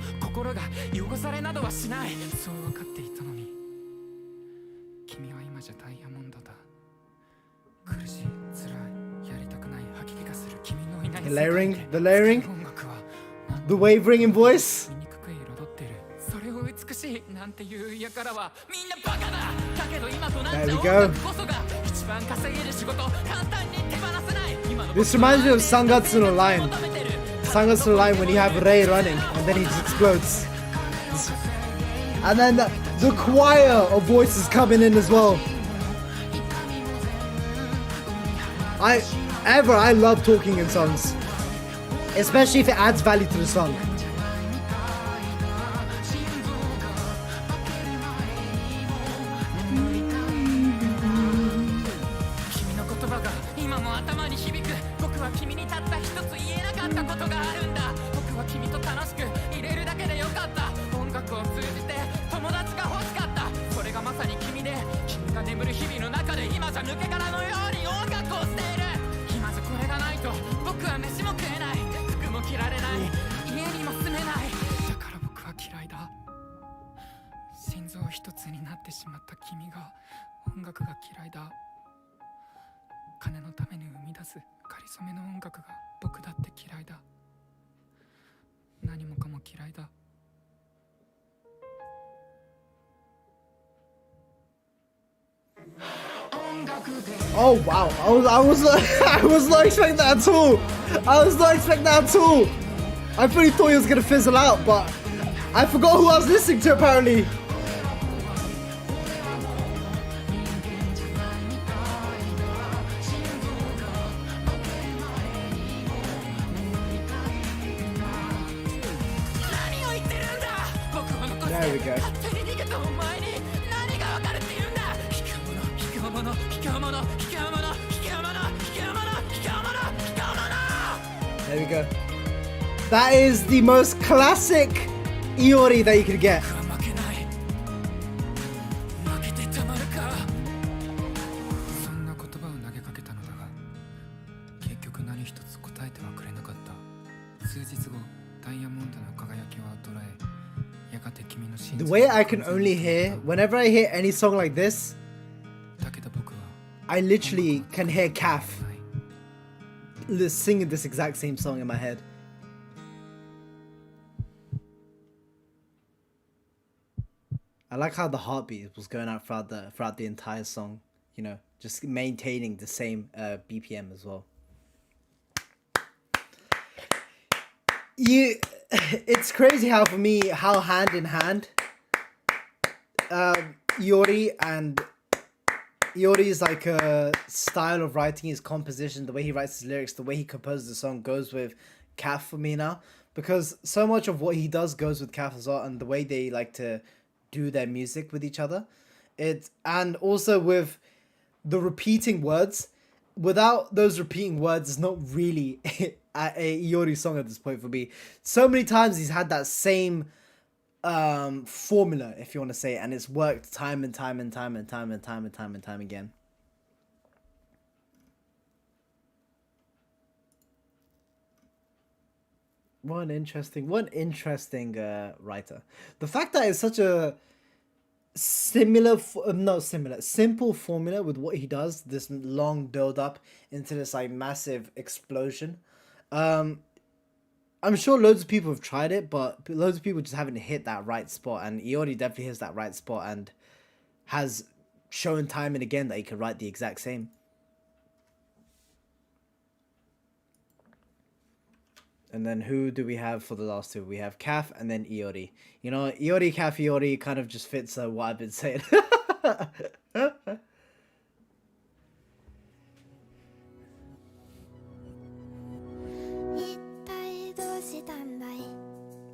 The layering, the wavering in voice. There we go. This reminds me of Sangatsu no Line. Sangatsu no Line when you have Rei running and then he just explodes. And then the choir of voices coming in as well. I love talking in songs, especially if it adds value to the song. 金のために生み出すかりそめの音楽が僕だって嫌いだ。何もかも嫌いだ。Oh wow! I was not expecting that at all. I was not expecting that at all. I really thought he was gonna fizzle out, but I forgot who I was listening to apparently. There we go. There we go. That is the most classic Iori that you could get. The way I can only hear, whenever I hear any song like this, I literally can hear Kaf singing this exact same song in my head. I like how the heartbeat was going out throughout the entire song, you know, just maintaining the same BPM as well. It's crazy how for me, how hand in hand Iori's like style of writing, his composition, the way he writes his lyrics, the way he composes the song goes with Kaf for me now, because so much of what he does goes with Kaf as well, and the way they like to do their music with each other, and also with the repeating words. Without those repeating words, it's not really a Iori song at this point for me. So many times he's had that same formula, if you want to say it, and it's worked time and time again. One interesting writer. The fact that it's such a simple formula with what he does, this long build up into this like massive explosion. I'm sure loads of people have tried it, but loads of people just haven't hit that right spot, and Iori definitely hits that right spot and has shown time and again that he can write the exact same. And then who do we have for the last two? We have Kaf and then Iori. You know, Iori, Kaf, Iori kind of just fits what I've been saying.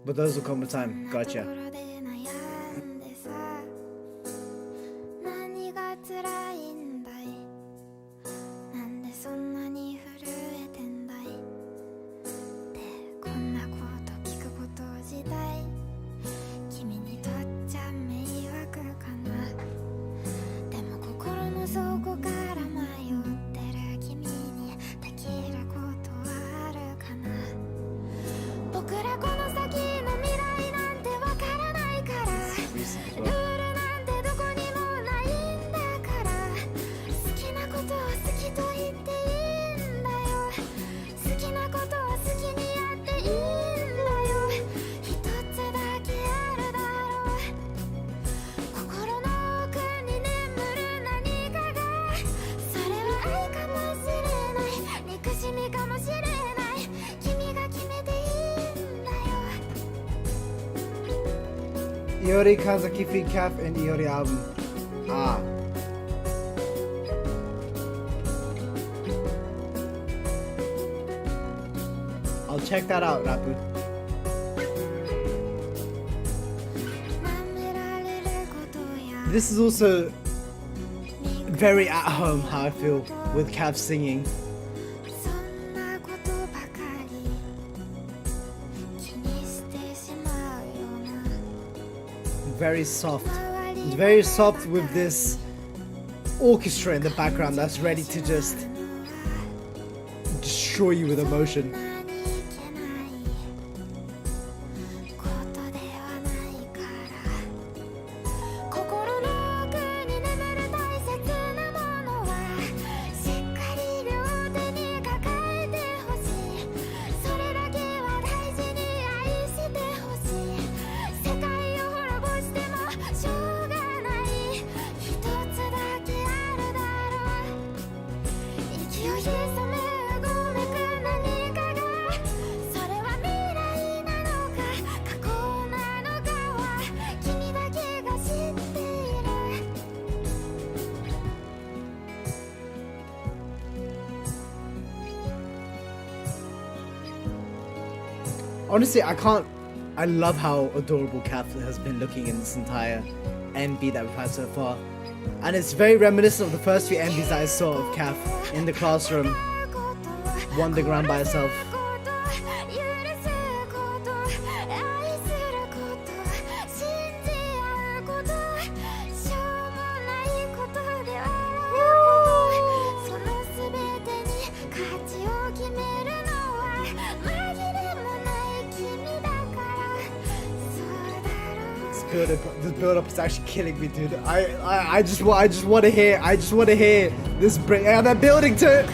But those will come with time. Gotcha. Iori, Kanzaki feat Kaf, and Iori album. Ah. I'll check that out, Rapu. This is also very at home, how I feel, with Kaf singing. Very soft with this orchestra in the background that's ready to just destroy you with emotion. Honestly, I love how adorable Kath has been looking in this entire MV that we've had so far. And it's very reminiscent of the first few MVs that I saw of Kath in the classroom, wandering around by herself. This build up is actually killing me, dude. I just want to hear this break. And they're building to it.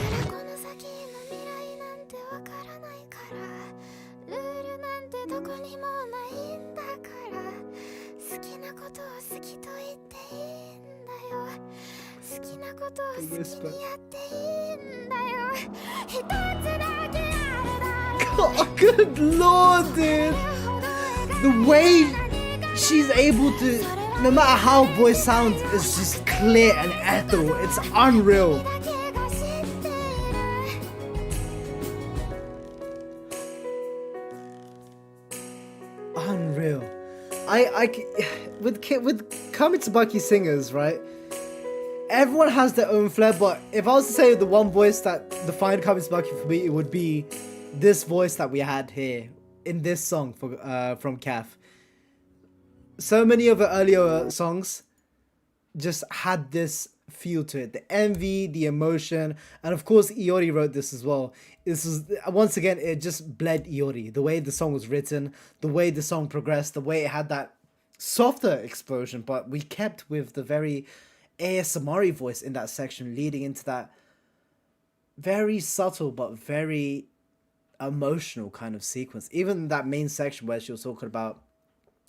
Oh, good lord, dude. The way she's able to, no matter how voice sounds, it's just clear and ethereal. It's unreal. Unreal. With Kamitsubaki singers, right? Everyone has their own flair, but if I was to say the one voice that defined Kamitsubaki for me, it would be this voice that we had here in this song from Kath. So many of the earlier songs just had this feel to it. The envy, the emotion, and of course Iori wrote this as well. This is, once again, it just bled Iori. The way the song was written, the way the song progressed, the way it had that softer explosion, but we kept with the very ASMR voice in that section, leading into that very subtle but very emotional kind of sequence. Even that main section where she was talking about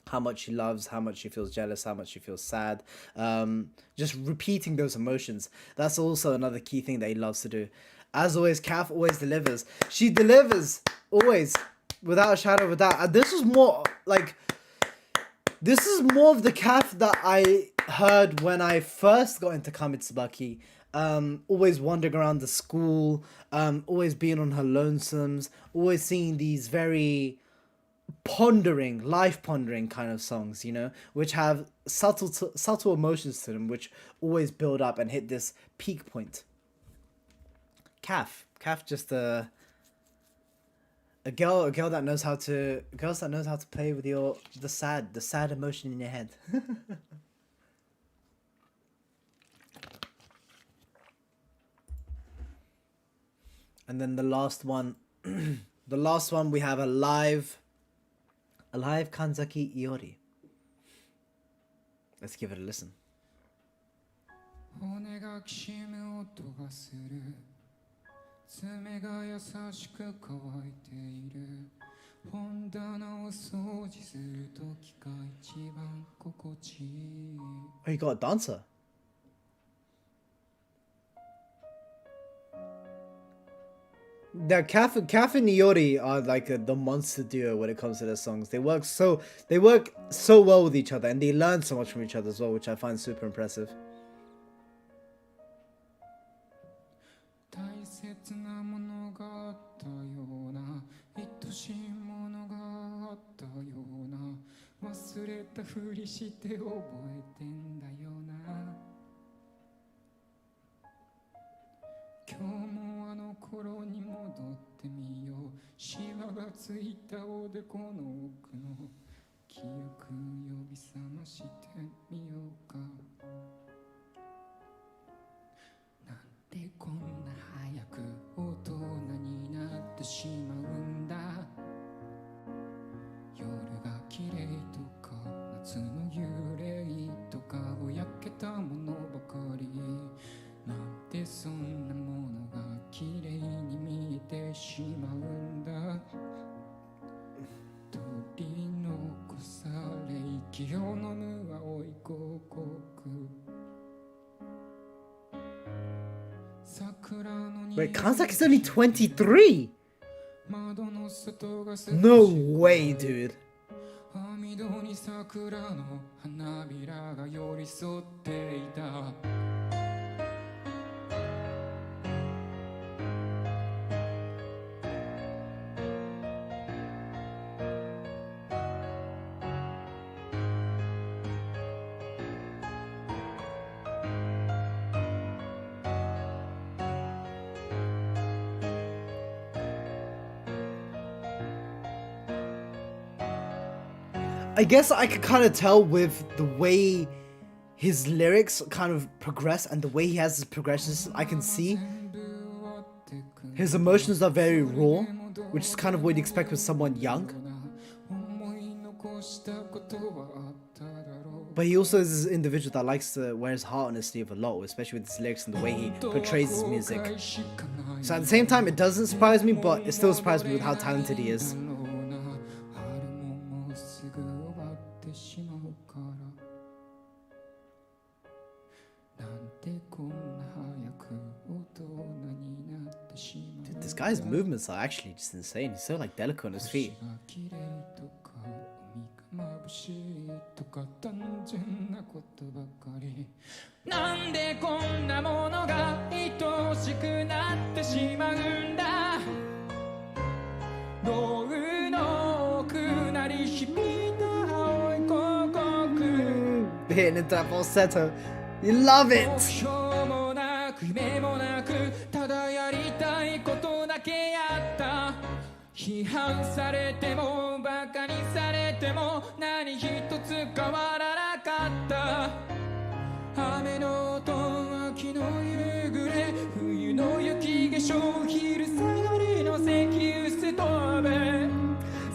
how much she loves, how much she feels jealous, how much she feels sad, just repeating those emotions. That's also another key thing that he loves to do. As always, Kath always delivers. She delivers always, without a shadow of a doubt. And this is more of the Kath that I heard when I first got into Kamitsubaki. Always wandering around the school, always being on her lonesomes, always seeing these very life pondering kind of songs, you know, which have subtle emotions to them, which always build up and hit this peak point. Kath just a girl that knows how to play with the sad emotion in your head. And then the last one we have a live Kanzaki Iori. Let's give it a listen. 骨がきしむ音がする爪が優しく乾いている本棚を掃除する時が一番心地いい Oh, you got a dancer. The Kath and Iori are like the monster duo when it comes to their songs. They work so well with each other, and they learn so much from each other as well, which I find super impressive. 大切なものがあったような愛しいものがあったような忘れたふりして覚えてんだよな今日もあの頃に戻ってみようシワがついたおでこの奥の記憶呼び覚ましてみようかなんでこんな早く大人になってしまうんだ夜が綺麗とか夏の幽霊とかぼやけたものばかりなんでそんなものが綺麗に見えてしまうんだ取り残され息を飲む青い広告 Wait, Kanzaki's only 23? No way, dude. I guess I could kind of tell with the way his lyrics kind of progress and the way he has his progressions. I can see his emotions are very raw, which is kind of what you'd expect with someone young. But he also is this individual that likes to wear his heart on his sleeve a lot, especially with his lyrics and the way he portrays his music. So at the same time, it doesn't surprise me, but it still surprises me with how talented he is. Dude, this guy's movements are actually just insane. He's so like delicate on his feet. Hitting into that falsetto. You love it!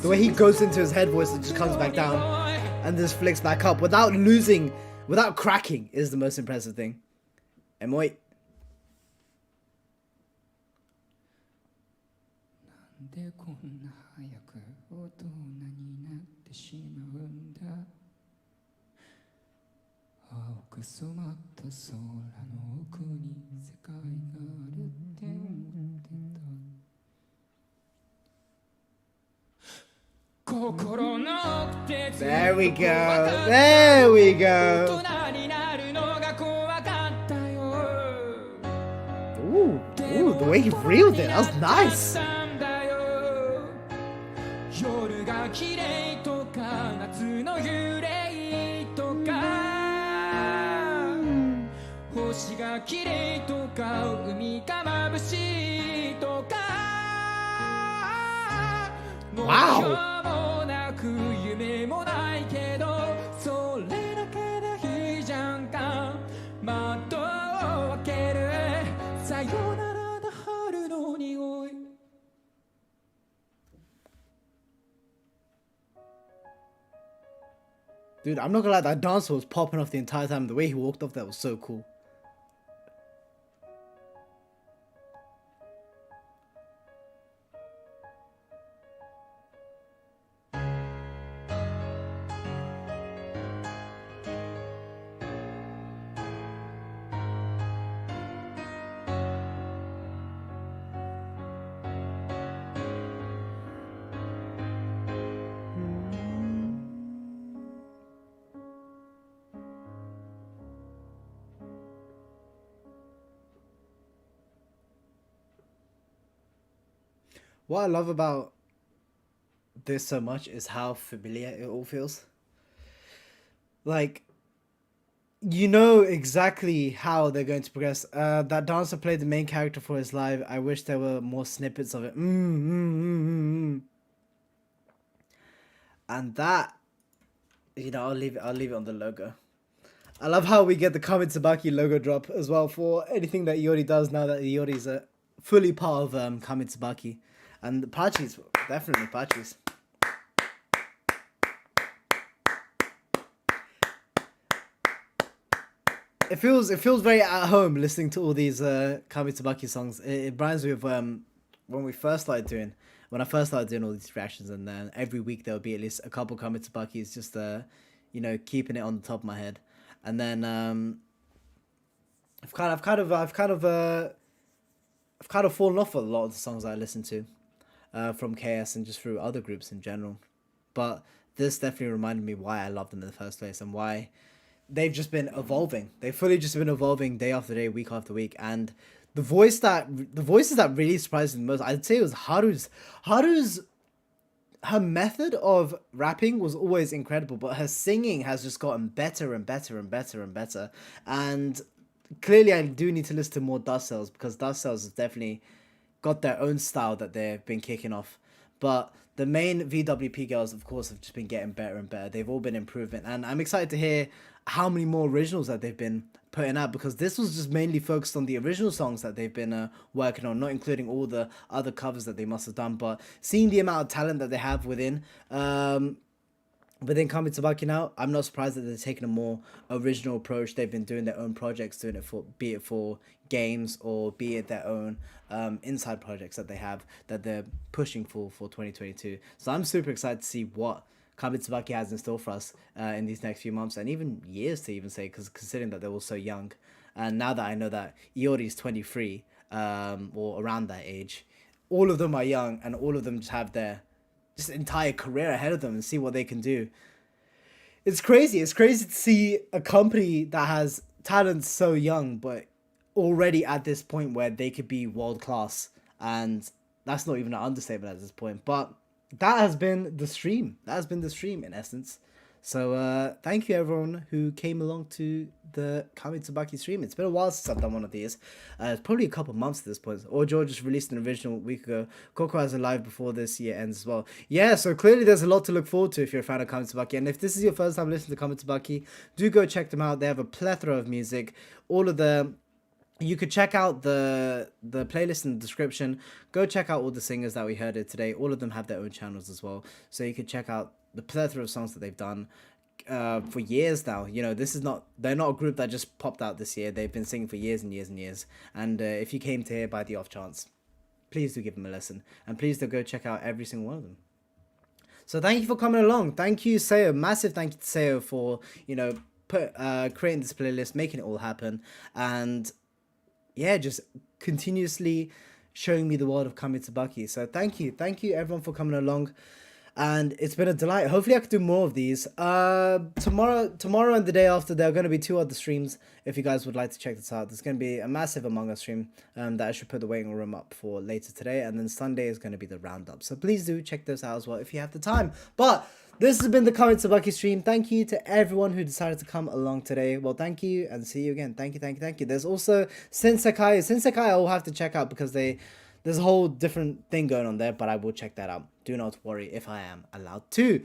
The way he goes into his head voice and just comes back down and just flicks back up without losing, without cracking, is the most impressive thing. And wait. There we go. There we go. Ooh, the way he reeled it, that was nice. Wow. Dude, I'm not gonna lie, that dancer was popping off the entire time. The way he walked off that was so cool. What I love about this so much is how familiar it all feels. Like, you know exactly how they're going to progress. That dancer played the main character for his live. I wish there were more snippets of it. And that, you know, I'll leave it on the logo. I love how we get the Kamitsubaki logo drop as well for anything that Iori does now that Iori is fully part of Kamitsubaki. And the Pachis, definitely Pachis. It feels very at home listening to all these Kamitsubaki songs. It reminds me of when I first started doing all these reactions, and then every week there would be at least a couple Kamitsubakis just you know, keeping it on the top of my head. And then I've kind of fallen off a lot of the songs I listen to. From KS and just through other groups in general. But this definitely reminded me why I loved them in the first place and why they've just been evolving. They've fully just been evolving day after day, week after week. And the voices that really surprised me the most, I'd say it was Haru's. Her method of rapping was always incredible, but her singing has just gotten better and better and better and better. And clearly I do need to listen to more DUSTCELLs, because DUSTCELLs has definitely got their own style that they've been kicking off. But the main VWP girls, of course, have just been getting better and better. They've all been improving, and I'm excited to hear how many more originals that they've been putting out, because this was just mainly focused on the original songs that they've been working on, not including all the other covers that they must have done. But seeing the amount of talent that they have within Kamitsubaki now, I'm not surprised that they're taking a more original approach. They've been doing their own projects, doing it for, be it for games or be it their own inside projects that they have that they're pushing for 2022. So I'm super excited to see what Kamitsubaki has in store for us in these next few months and even years, to even say, because considering that they're all so young. And now that I know that Iori is 23 or around that age, all of them are young and all of them just have their entire career ahead of them and see what they can do. It's crazy. It's crazy to see a company that has talent so young, but already at this point where they could be world class. And that's not even an understatement at this point. But that has been the stream. That has been the stream in essence. So thank you everyone who came along to the Kamitsubaki stream. It's been a while since I've done one of these. It's probably a couple months at this point. Or George just released an original a week ago. Coco has a live before this year ends as well. Yeah, so clearly there's a lot to look forward to if you're a fan of Kamitsubaki. And if this is your first time listening to Kamitsubaki, do go check them out. They have a plethora of music. You could check out the playlist in the description. Go check out all the singers that we heard it today. All of them have their own channels as well. So you could check out the plethora of songs that they've done for years now. You know, they're not a group that just popped out this year. They've been singing for years and years and years. And if you came to here by the off chance, please do give them a listen. And please do go check out every single one of them. So thank you for coming along. Thank you, Seo. Massive thank you to Seo for, creating this playlist, making it all happen. And yeah, just continuously showing me the world of Kamitsubaki. So thank you everyone for coming along, and it's been a delight. Hopefully I could do more of these. Tomorrow and the day after, there are going to be 2 other streams if you guys would like to check this out. There's going to be a massive Among Us stream that I should put the waiting room up for later today, and then Sunday is going to be the roundup. So please do check those out as well if you have the time. But this has been the Kamitsubaki stream. Thank you to everyone who decided to come along today. Well, thank you, and see you again. Thank you. There's also Sensekai. Sensekai I will have to check out because there's a whole different thing going on there, but I will check that out. Do not worry if I am allowed to.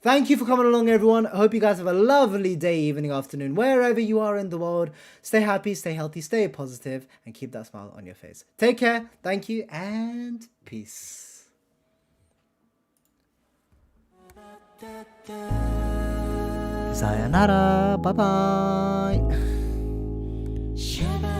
Thank you for coming along, everyone. I hope you guys have a lovely day, evening, afternoon, wherever you are in the world. Stay happy, stay healthy, stay positive, and keep that smile on your face. Take care. Thank you, and peace. Sayonara. Bye-bye. Shabba